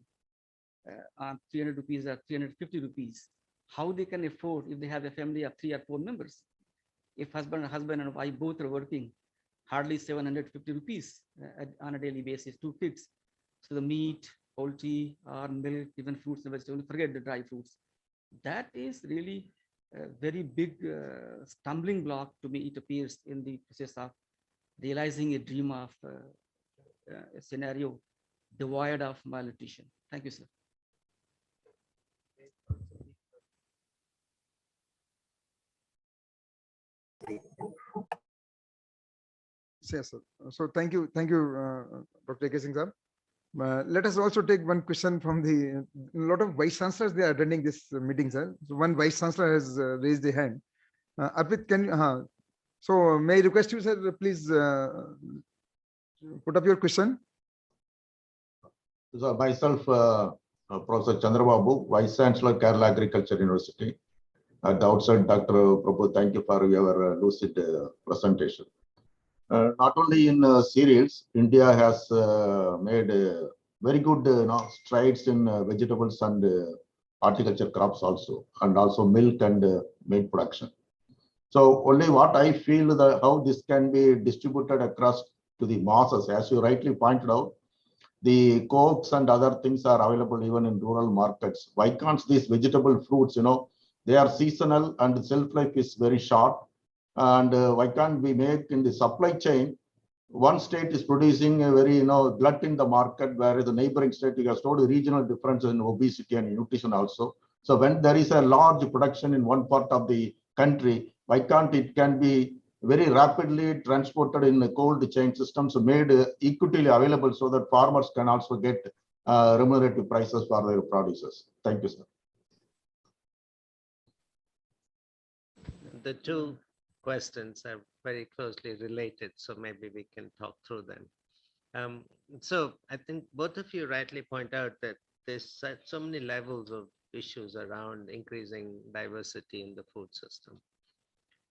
on 300 rupees or 350 rupees, how they can afford if they have a family of 3 or 4 members? If husband and wife both are working, hardly 750 rupees on a daily basis, 2 kids. So the meat, poultry, or milk, even fruits and vegetables, forget the dry fruits. That is really a very big stumbling block to me, it appears, in the process of realizing a dream of a scenario devoid of malnutrition. Thank you, sir. Yes, sir. So thank you, Dr. A.K. Singh, sir. Let us also take one question from the lot of vice chancellors. They are attending this meeting, sir. So one vice chancellor has raised a hand. Arpit, can you? So may I request you, sir, please put up your question. So myself, Professor Chandrababu, Vice Chancellor, Kerala Agriculture University. At the outset, Dr. Prabhu, thank you for your lucid presentation. Not only in cereals, India has made very good strides in vegetables and horticulture crops also, and also milk and meat production. So only what I feel that how this can be distributed across to the masses, as you rightly pointed out, the cokes and other things are available even in rural markets. Why can't these vegetable fruits, they are seasonal and shelf life is very short. And why can't we make in the supply chain, one state is producing a very, glut in the market, whereas the neighboring state, you have told regional differences in obesity and nutrition also. So when there is a large production in one part of the country, why can't it can be very rapidly transported in the cold chain systems made equitably available so that farmers can also get remunerative prices for their produces. Thank you, sir. The two questions are very closely related, so maybe we can talk through them. So I think both of you rightly point out that there's so many levels of issues around increasing diversity in the food system.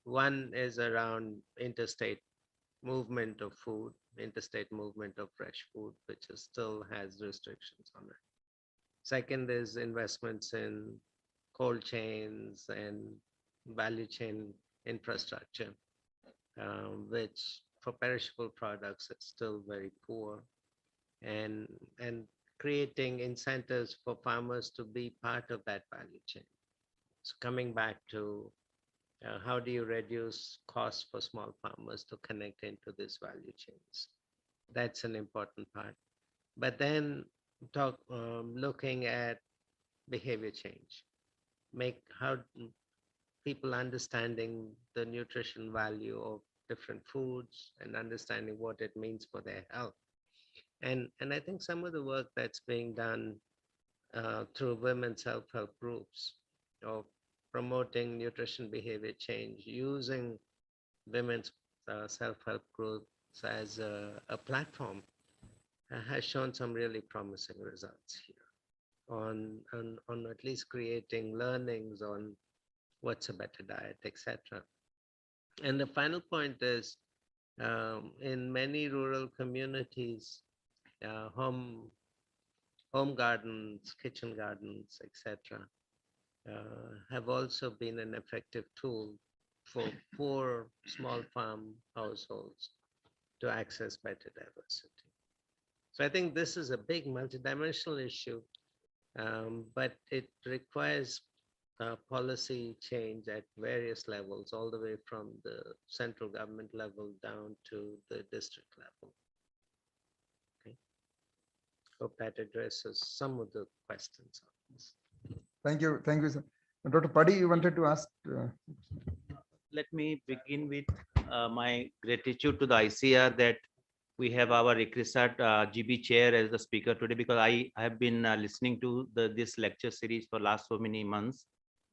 One is around interstate movement of food, interstate movement of fresh food, which still has restrictions on it. Second is investments in cold chains and value chain infrastructure, which for perishable products is still very poor, and creating incentives for farmers to be part of that value chain. So coming back to how do you reduce costs for small farmers to connect into these value chains? That's an important part. But then looking at behavior change, make how people understanding the nutrition value of different foods and understanding what it means for their health. And I think some of the work that's being done through women's self-help groups of promoting nutrition behavior change, using women's self-help groups as a platform has shown some really promising results here on at least creating learnings on what's a better diet, etc. And the final point is, in many rural communities, home gardens, kitchen gardens, etc., have also been an effective tool for poor small farm households to access better diversity. So I think this is a big multidimensional issue, but it requires policy change at various levels, all the way from the central government level down to the district level. Okay. Hope that addresses some of the questions on this. Thank you, sir. Dr. Padi, you wanted to ask? Let me begin with my gratitude to the ICAR that we have our ICAR GB chair as the speaker today, because I have been listening to this lecture series for last so many months.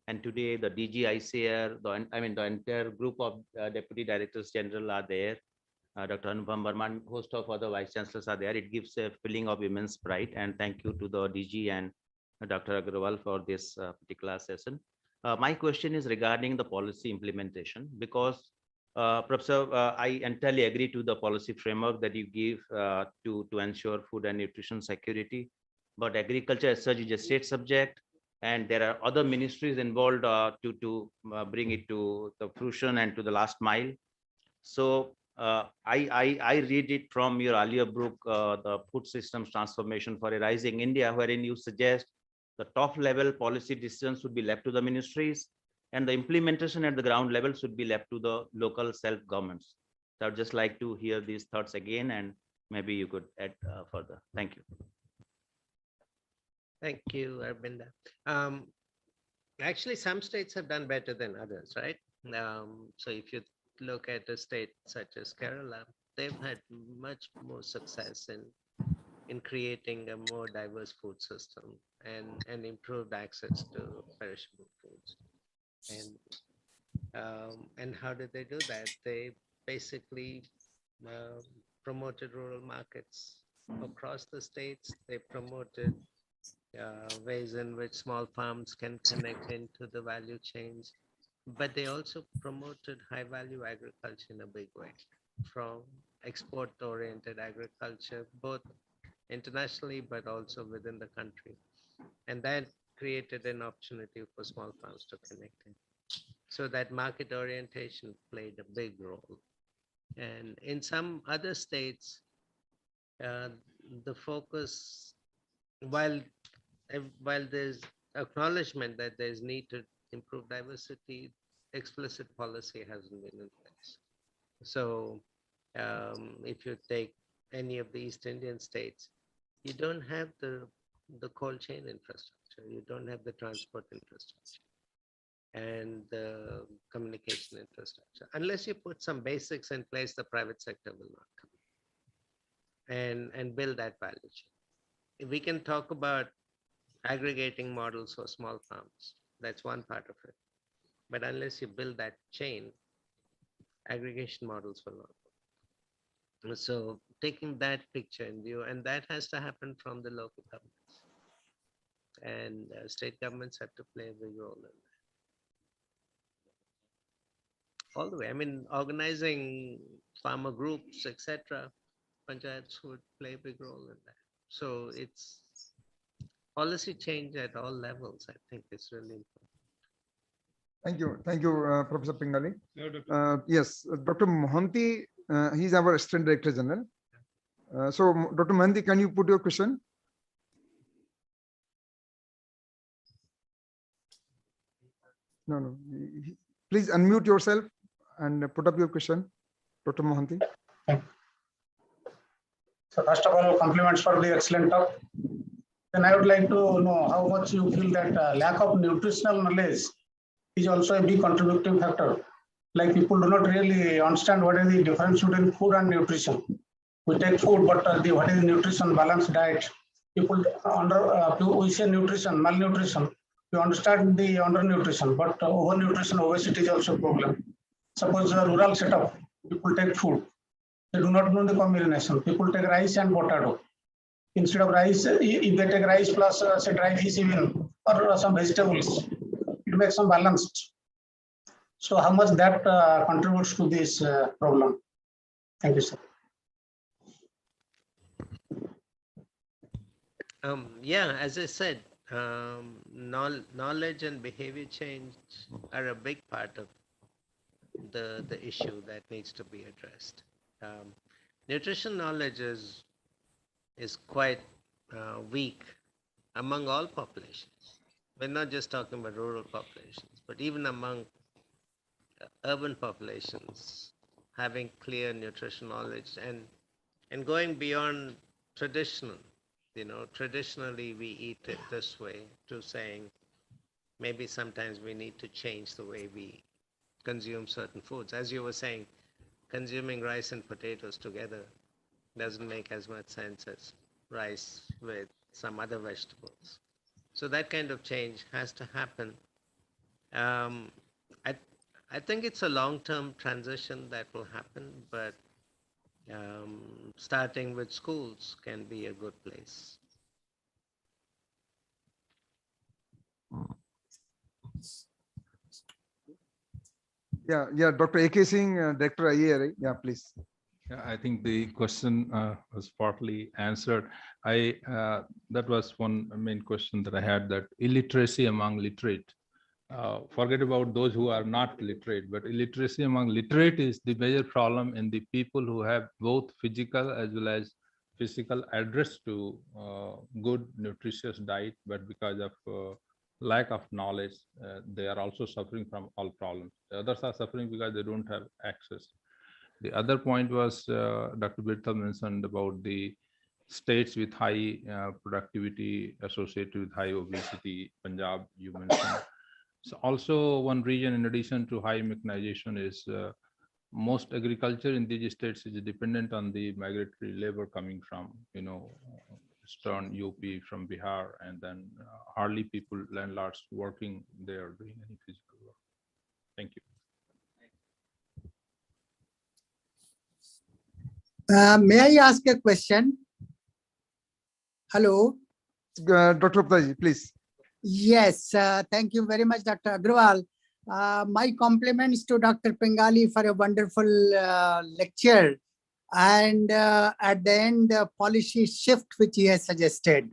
And today the DG ICAR, the entire group of Deputy Directors General are there. Dr. Anupam Burman, host of other Vice Chancellors are there. It gives a feeling of immense pride. And thank you to the DG and Dr. Agrawal for this particular session. My question is regarding the policy implementation, because Professor, I entirely agree to the policy framework that you give to ensure food and nutrition security. But agriculture as such is a state subject, and there are other ministries involved to bring it to the fruition and to the last mile. So I read it from your earlier book, the Food Systems Transformation for a Rising India, wherein you suggest the top level policy decisions should be left to the ministries, and the implementation at the ground level should be left to the local self-governments. So I'd just like to hear these thoughts again, and maybe you could add further. Thank you. Thank you, Arvinda. Actually, some states have done better than others, right? So if you look at a state such as Kerala, they've had much more success in creating a more diverse food system and improved access to perishable foods. And how did they do that? They basically promoted rural markets across the states. They promoted ways in which small farms can connect into the value chains, but they also promoted high value agriculture in a big way, from export oriented agriculture, both internationally, but also within the country. And that created an opportunity for small farms to connect in. So that market orientation played a big role. And in some other states, the focus, while there's acknowledgement that there's need to improve diversity, explicit policy hasn't been in place. So if you take any of the East Indian states, you don't have the cold chain infrastructure, you don't have the transport infrastructure and the communication infrastructure. Unless you put some basics in place, the private sector will not come and build that value chain. We can talk about aggregating models for small farms. That's one part of it. But unless you build that chain, aggregation models will not work. So taking that picture in view, and that has to happen from the local governments. And state governments have to play a big role in that. All the way. I mean, organizing farmer groups, etc., panchayats would play a big role in that. So it's policy change at all levels, I think, is really important. Thank you, Professor Pingali. Yes, Dr. Mohanty, he's our Assistant Director General. So, Dr. Mohanty, can you put your question? No. Please unmute yourself and put up your question, Dr. Mohanty. So first of all, compliments for the excellent talk. Then I would like to know how much you feel that lack of nutritional knowledge is also a big contributing factor. Like people do not really understand what is the difference between food and nutrition. We take food, but what is nutrition, balanced diet? People we say nutrition, malnutrition. We understand the undernutrition, but overnutrition, obesity is also a problem. Suppose a rural setup, people take food. They do not know the combination. People take rice and potato. Instead of rice, if they take rice plus say dry fish even or some vegetables, it makes some balanced. So how much that contributes to this problem? Thank you, sir. Yeah, as I said, knowledge and behavior change are a big part of the issue that needs to be addressed. Um, Nutrition knowledge is quite weak among all populations. We're not just talking about rural populations, but even among urban populations, having clear nutrition knowledge and going beyond traditional. Traditionally we eat it this way, to saying maybe sometimes we need to change the way we consume certain foods. As you were saying, consuming rice and potatoes together doesn't make as much sense as rice with some other vegetables. So that kind of change has to happen. Um, I, I think it's a long-term transition that will happen, but starting with schools can be a good place. Yeah, Dr. A.K. Singh, Director IA, right? Yeah, please. Yeah, I think the question was partly answered. That was one main question that I had, that illiteracy among literate. Forget about those who are not literate, but illiteracy among literate is the major problem in the people who have both physical as well as physical address to good nutritious diet, but because of lack of knowledge, they are also suffering from all problems. The others are suffering because they don't have access. The other point was Dr. Birthal mentioned about the states with high productivity associated with high obesity. Punjab, you mentioned. So also one region, in addition to high mechanization, is most agriculture in these states is dependent on the migratory labor coming from, eastern UP, from Bihar, and then hardly people, landlords working there doing any physical work. Thank you. May I ask a question? Hello. Dr. Aptaji, please. Yes, thank you very much, Dr. Agrawal. My compliments to Dr. Pengali for a wonderful lecture, and at the end, the policy shift which he has suggested.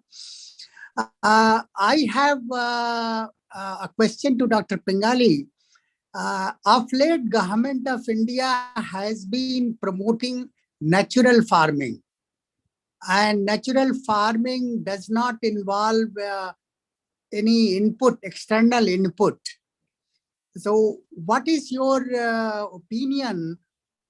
I have a question to Dr. Pengali. Of late, Government of India has been promoting natural farming, and natural farming does not involve any input, external input. So what is your opinion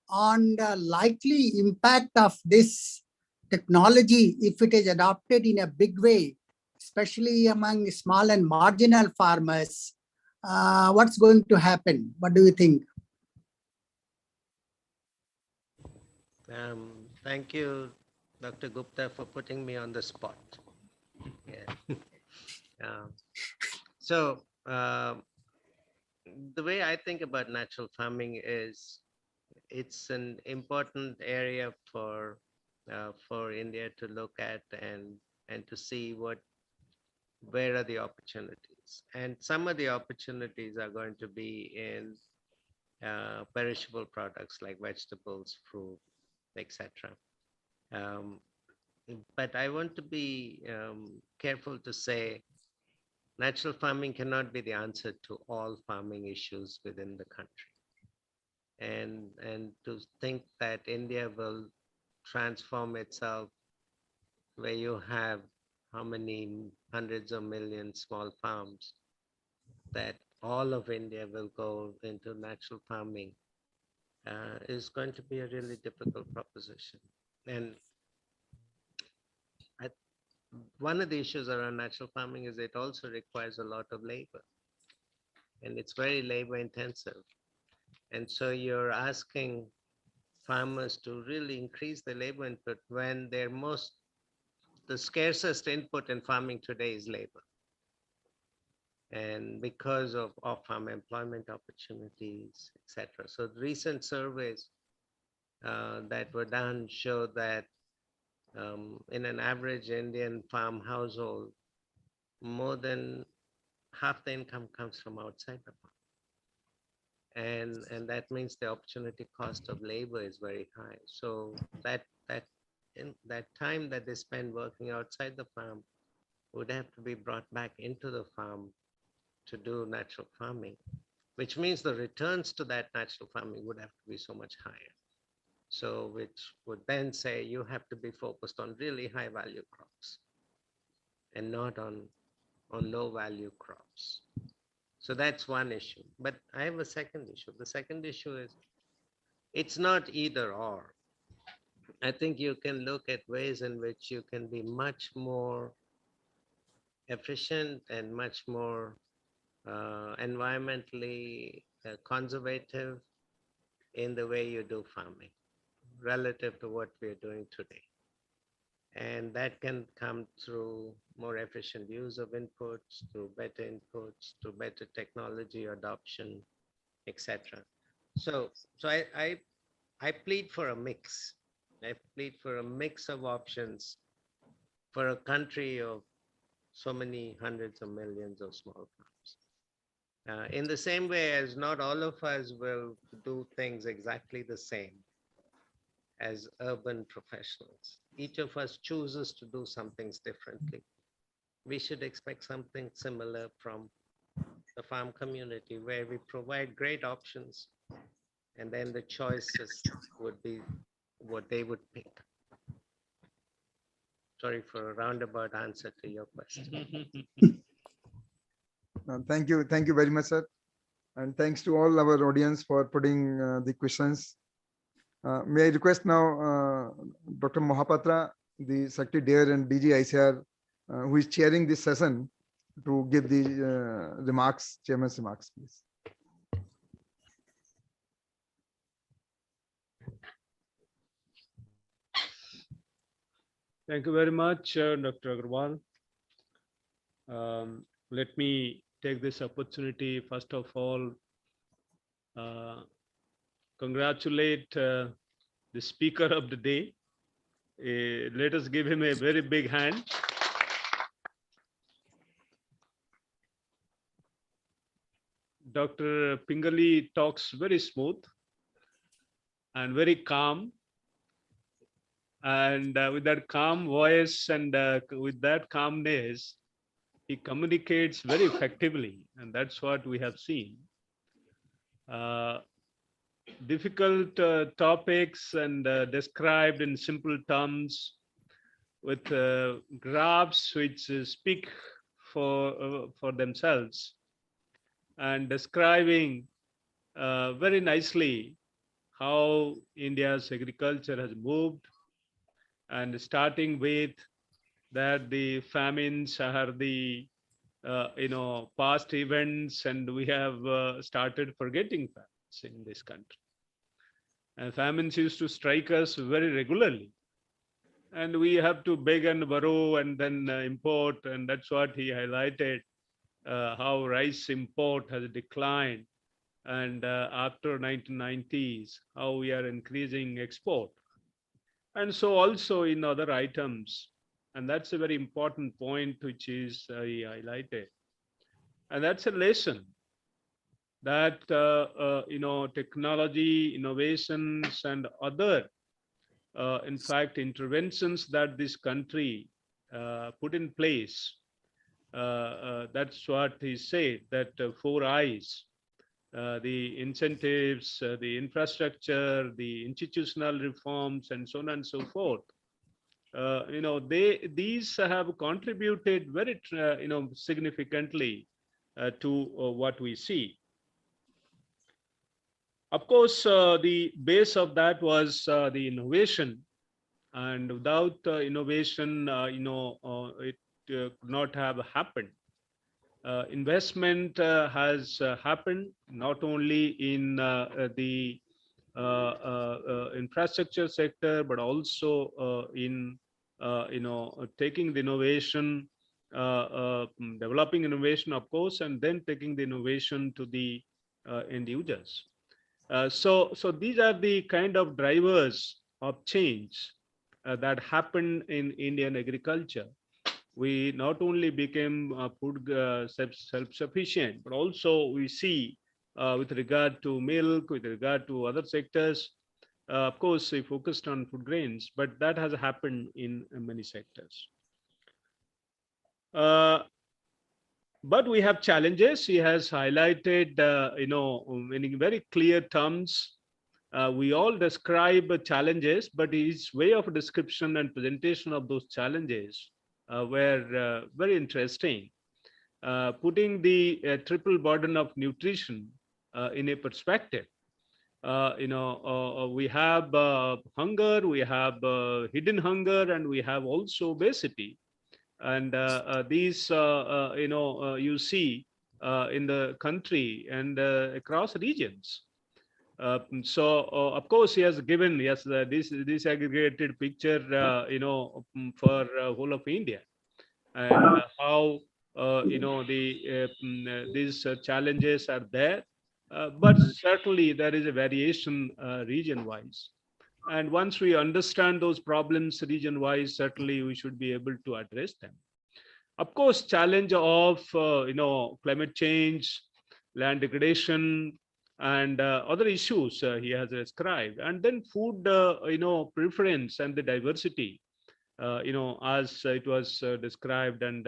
on the likely impact of this technology if it is adopted in a big way, especially among small and marginal farmers? What's going to happen? What do you think? Thank you, Dr. Gupta, for putting me on the spot. Yeah. So the way I think about natural farming is it's an important area for India to look at and to see where are the opportunities. And some of the opportunities are going to be in perishable products like vegetables, fruit, etc. But I want to be careful to say natural farming cannot be the answer to all farming issues within the country. And to think that India will transform itself where you have how many hundreds of millions small farms, that all of India will go into natural farming is going to be a really difficult proposition. And one of the issues around natural farming is it also requires a lot of labor, and it's very labor intensive. And so you're asking farmers to really increase the labor input when the scarcest input in farming today is labor. And because of off-farm employment opportunities, etc. So the recent surveys that were done show that in an average Indian farm household, more than half the income comes from outside the farm. and that means the opportunity cost of labor is very high. So that time that they spend working outside the farm would have to be brought back into the farm to do natural farming, which means the returns to that natural farming would have to be so much higher. So which would then say you have to be focused on really high value crops and not on low value crops. So that's one issue. But I have a second issue. The second issue is it's not either or. I think you can look at ways in which you can be much more efficient and much more environmentally conservative in the way you do farming relative to what we're doing today. And that can come through more efficient use of inputs, through better inputs, through better technology adoption, etc. So I plead for a mix. I plead for a mix of options for a country of so many hundreds of millions of small farms. In the same way as not all of us will do things exactly the same as urban professionals. Each of us chooses to do some things differently. We should expect something similar from the farm community where we provide great options and then the choices would be what they would pick. Sorry for a roundabout answer to your question. Thank you very much, sir. And thanks to all our audience for putting the questions. May I request now Dr. Mohapatra, the Secretary DARE and DG ICAR, who is chairing this session, to give the remarks, chairman's remarks, please. Thank you very much, Dr. Agarwal. Let me take this opportunity, first of all, congratulate the speaker of the day. Let us give him a very big hand. Dr. Pingali talks very smooth and very calm. And with that calm voice and with that calmness, he communicates very effectively. And that's what we have seen. Difficult topics and described in simple terms with graphs which speak for themselves, and describing very nicely how India's agriculture has moved, and starting with that the famines are the past events, and we have started forgetting famines in this country. And famines used to strike us very regularly, and we have to beg and borrow and then import, and that's what he highlighted, how rice import has declined, and after 1990s, how we are increasing export. And so also in other items, and that's a very important point which is he highlighted. And that's a lesson that technology, innovations, and other in fact interventions that this country put in place. That's what he said, that 4 I's, the incentives, the infrastructure, the institutional reforms, and so on and so forth. These have contributed very significantly to what we see. Of course, the base of that was the innovation, and without innovation, it could not have happened. Investment has happened not only in the infrastructure sector, but also in taking the innovation, developing innovation, of course, and then taking the innovation to the end users. So these are the kind of drivers of change that happened in Indian agriculture. We not only became food self-sufficient, but also we see with regard to milk, with regard to other sectors. Of course, he focused on food grains, but that has happened in many sectors. But we have challenges. He has highlighted, in very clear terms. We all describe challenges, but his way of description and presentation of those challenges were very interesting. Putting the triple burden of nutrition in a perspective. We have hunger, we have hidden hunger, and we have also obesity. And these, you see in the country and across regions. Of course, he has given this aggregated picture, for whole of India, and how these challenges are there, but certainly there is a variation region-wise. And once we understand those problems region-wise, certainly we should be able to address them. Of course, challenge of climate change, land degradation, and other issues he has described, and then food preference and the diversity, as it was described and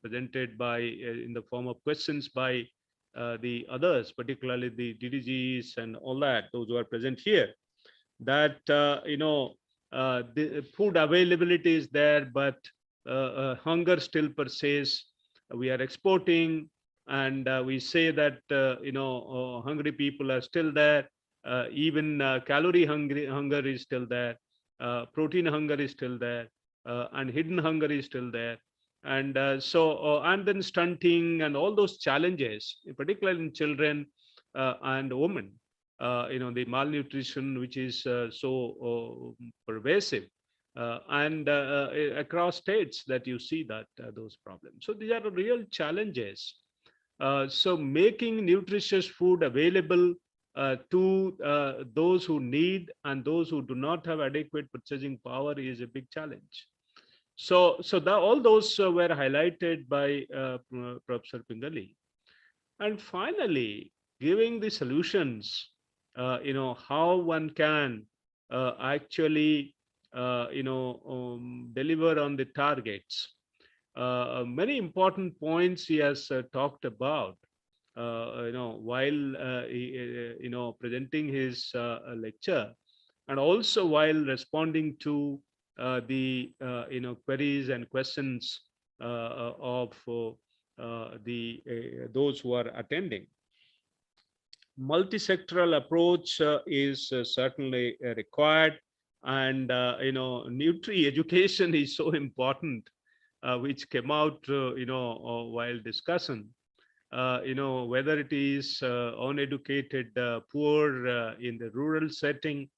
presented by in the form of questions by the others, particularly the DDGs and all that, those who are present here, that the food availability is there, but hunger still persists. We are exporting, and we say that hungry people are still there. Even calorie hunger is still there. Protein hunger is still there, and hidden hunger is still there. And and then stunting and all those challenges, particularly in children and women. The malnutrition, which is so pervasive, and across states that you see that those problems. So these are real challenges. So making nutritious food available to those who need and those who do not have adequate purchasing power is a big challenge. So all those were highlighted by Professor Pingali. And finally, giving the solutions, how one can actually, deliver on the targets. Many important points he has talked about, while presenting his lecture, and also while responding to the queries and questions of those who are attending. Multi-sectoral approach is certainly required, and nutri education is so important, which came out while discussion. Whether it is uneducated poor in the rural setting,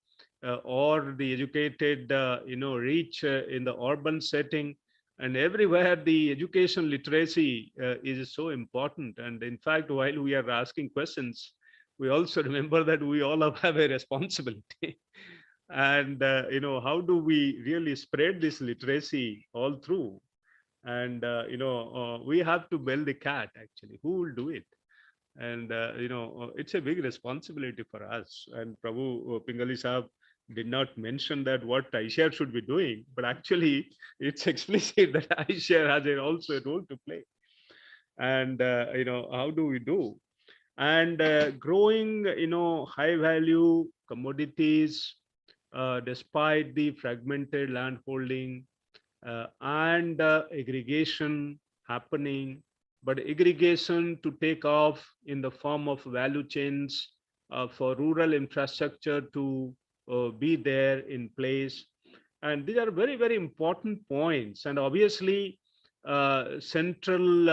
or the educated reach in the urban setting, and everywhere the education literacy is so important. And in fact, while we are asking questions, we also remember that we all have a responsibility. And how do we really spread this literacy all through? And we have to bell the cat, actually. Who will do it? And it's a big responsibility for us. And Prabhu Pingali Sahab did not mention that what ICAR should be doing, but actually it's explicit that ICAR has also a role to play. And how do we do? And growing high value commodities despite the fragmented land holding, and aggregation happening, but aggregation to take off in the form of value chains for rural infrastructure to be there in place. And these are very, very important points. And obviously, central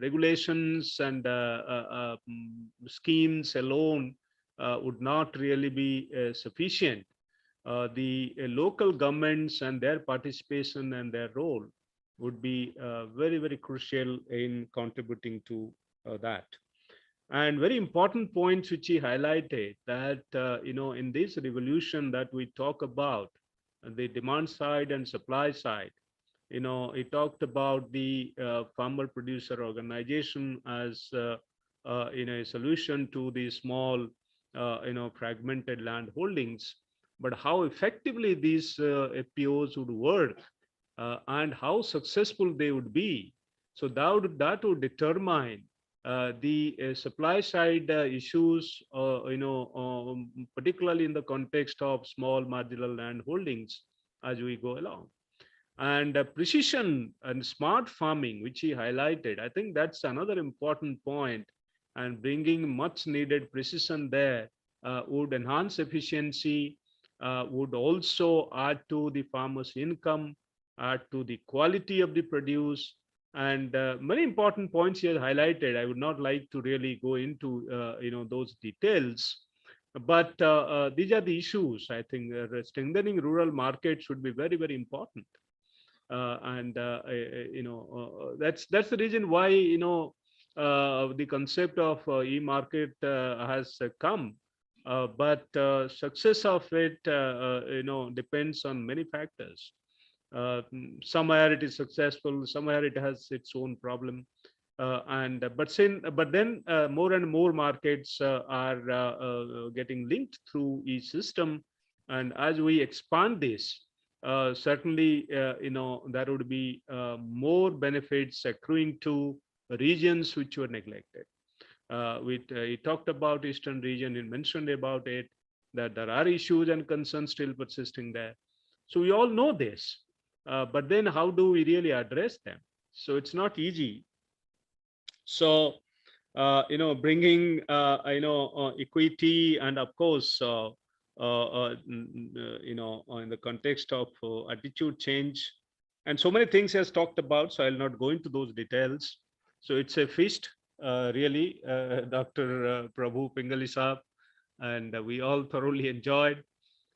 regulations and schemes alone would not really be sufficient. The local governments and their participation and their role would be very, very crucial in contributing to that. And very important points which he highlighted, that in this revolution that we talk about, the demand side and supply side, he talked about the farmer producer organization as a solution to the small, fragmented land holdings, but how effectively these FPOs would work and how successful they would be. So that would determine the supply side issues, particularly in the context of small marginal land holdings as we go along. And precision and smart farming, which he highlighted, I think that's another important point. And bringing much needed precision there would enhance efficiency, would also add to the farmer's income, add to the quality of the produce. And many important points he has highlighted. I would not like to really go into those details, but these are the issues. I think strengthening rural markets would be very, very important. That's the reason why the concept of e-market has come, but success of it depends on many factors. Somewhere it is successful, somewhere it has its own problem, but then more and more markets are getting linked through e-system, and as we expand this, certainly, there would be more benefits accruing to regions which were neglected. He talked about Eastern region, he mentioned about it, that there are issues and concerns still persisting there. So we all know this, but then how do we really address them? So it's not easy. So, bringing, equity and of course, in the context of attitude change and so many things he has talked about, so I'll not go into those details. So it's a feast, really, Dr. Prabhu Pingali Saab, and we all thoroughly enjoyed.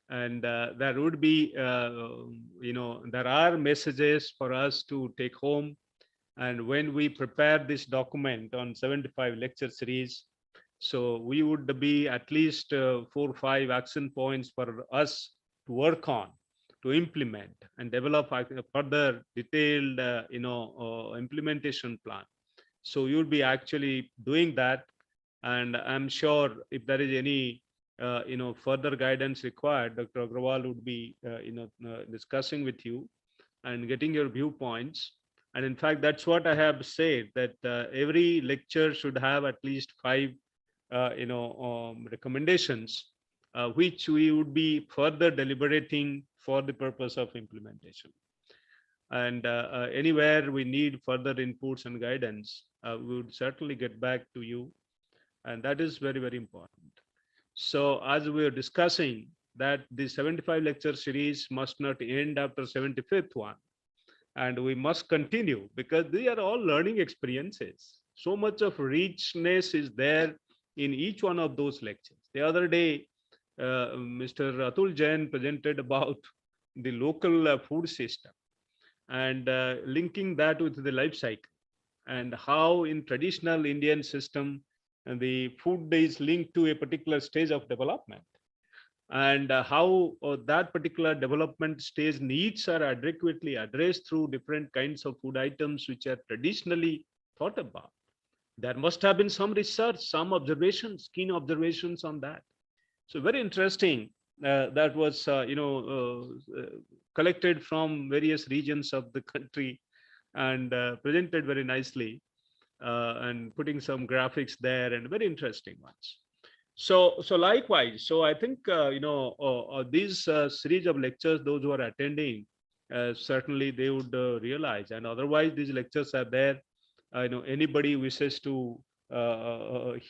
And there would be, there are messages for us to take home. And when we prepare this document on 75 lecture series, so we would be at least 4 or 5 action points for us to work on, to implement and develop a further detailed, implementation plan. So you'll be actually doing that. And I'm sure if there is any, further guidance required, Dr. Agrawal would be, discussing with you and getting your viewpoints. And in fact, that's what I have said, that every lecture should have at least 5 recommendations, which we would be further deliberating for the purpose of implementation. And anywhere we need further inputs and guidance, we would certainly get back to you. And that is very, very important. So as we are discussing that the 75 lecture series must not end after 75th one. And we must continue because they are all learning experiences. So much of richness is there in each one of those lectures. The other day, Mr. Atul Jain presented about the local food system and linking that with the life cycle and how in traditional Indian system, the food is linked to a particular stage of development, and how that particular development stage needs are adequately addressed through different kinds of food items which are traditionally thought about. There must have been some research, some observations, keen observations on that. So very interesting. That was, collected from various regions of the country and presented very nicely, and putting some graphics there and very interesting ones. So likewise, so I think, these series of lectures, those who are attending, certainly they would realize, and otherwise these lectures are there. Anybody wishes to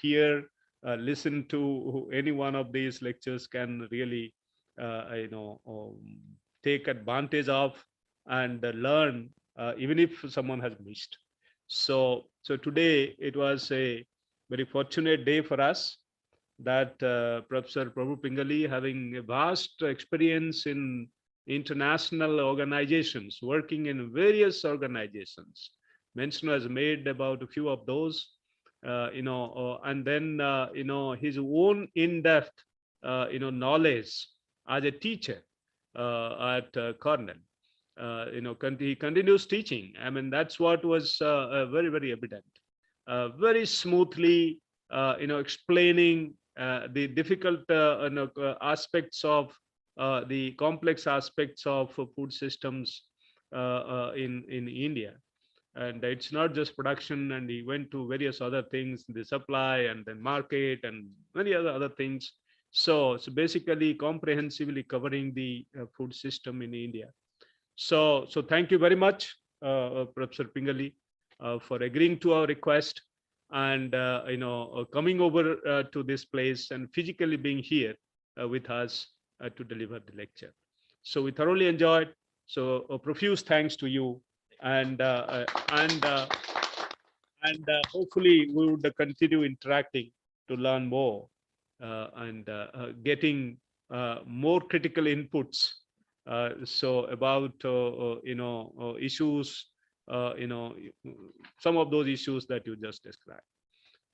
hear, listen to any one of these lectures can really, take advantage of and learn, even if someone has missed. So today it was a very fortunate day for us that Professor Prabhu Pingali, having a vast experience in international organizations, working in various organizations, mention was made about a few of those, and then, his own in-depth, knowledge as a teacher at Cornell. He continues teaching. I mean, that's what was very, very evident. Very smoothly, explaining the difficult aspects of the complex aspects of food systems in India. And it's not just production, and he went to various other things, the supply and then market and many other things. So basically comprehensively covering the food system in India. So thank you very much, Professor Pingali, for agreeing to our request and coming over to this place and physically being here with us to deliver the lecture. So we thoroughly enjoyed. So profuse thanks to you, and hopefully we would continue interacting to learn more and getting more critical inputs. So about issues, some of those issues that you just described.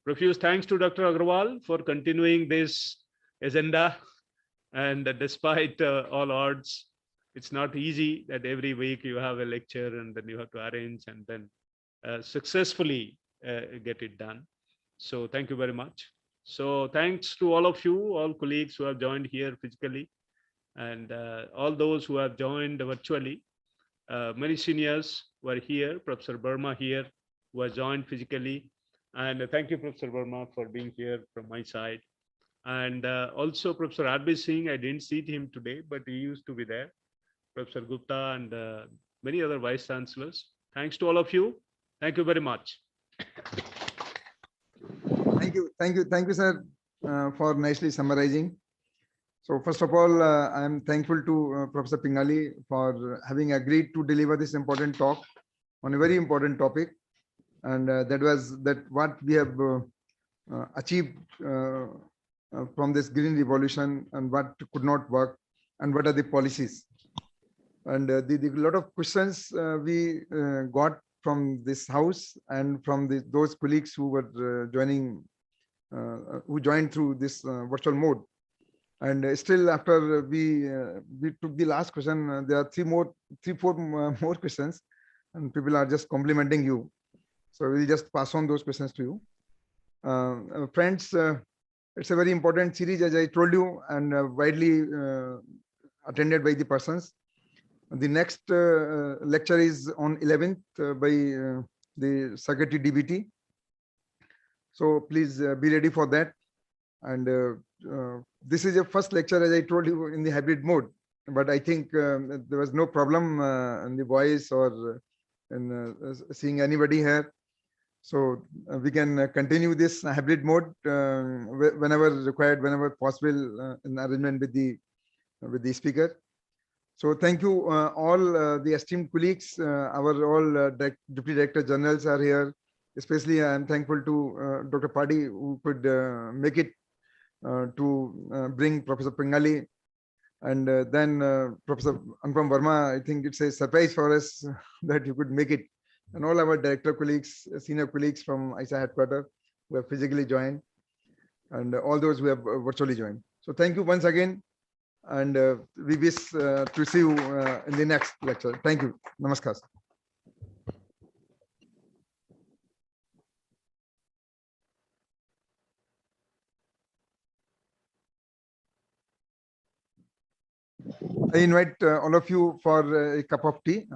Profuse thanks to Dr. Agarwal for continuing this agenda, and despite all odds, it's not easy that every week you have a lecture and then you have to arrange and then successfully get it done. So thank you very much. So thanks to all of you, all colleagues who have joined here physically, and all those who have joined virtually. Many seniors were here, Professor Burma here, who has joined physically. And thank you, Professor Burma, for being here from my side. And also Professor Arbi Singh, I didn't see him today, but he used to be there. Professor Gupta and many other vice chancellors. Thanks to all of you. Thank you very much. Thank you, sir, for nicely summarizing. So first of all, I am thankful to Professor Pingali for having agreed to deliver this important talk on a very important topic, and that what we have achieved from this green revolution, and what could not work, and what are the policies. And the lot of questions we got from this house and from those colleagues who were who joined through this virtual mode. And still, after we took the last question, there are three, four more questions, and people are just complimenting you. So we'll just pass on those questions to you, friends. It's a very important series, as I told you, and widely attended by the persons. The next lecture is on 11th by the Secretary DBT. So please be ready for that. And this is your first lecture, as I told you, in the hybrid mode. But I think there was no problem in the voice or in seeing anybody here. So we can continue this hybrid mode whenever required, whenever possible, in arrangement with the speaker. So thank you all the esteemed colleagues. Our all Deputy Director Generals are here. Especially I am thankful to Dr. Padi, who could make it to bring Professor Pingali, and then Professor Anupam Verma. I think it's a surprise for us that you could make it, and all our director colleagues, senior colleagues from ICAR headquarters who have physically joined, and all those who have virtually joined. So thank you once again, and we wish to see you in the next lecture. Thank you. Namaskar. I invite all of you for a cup of tea.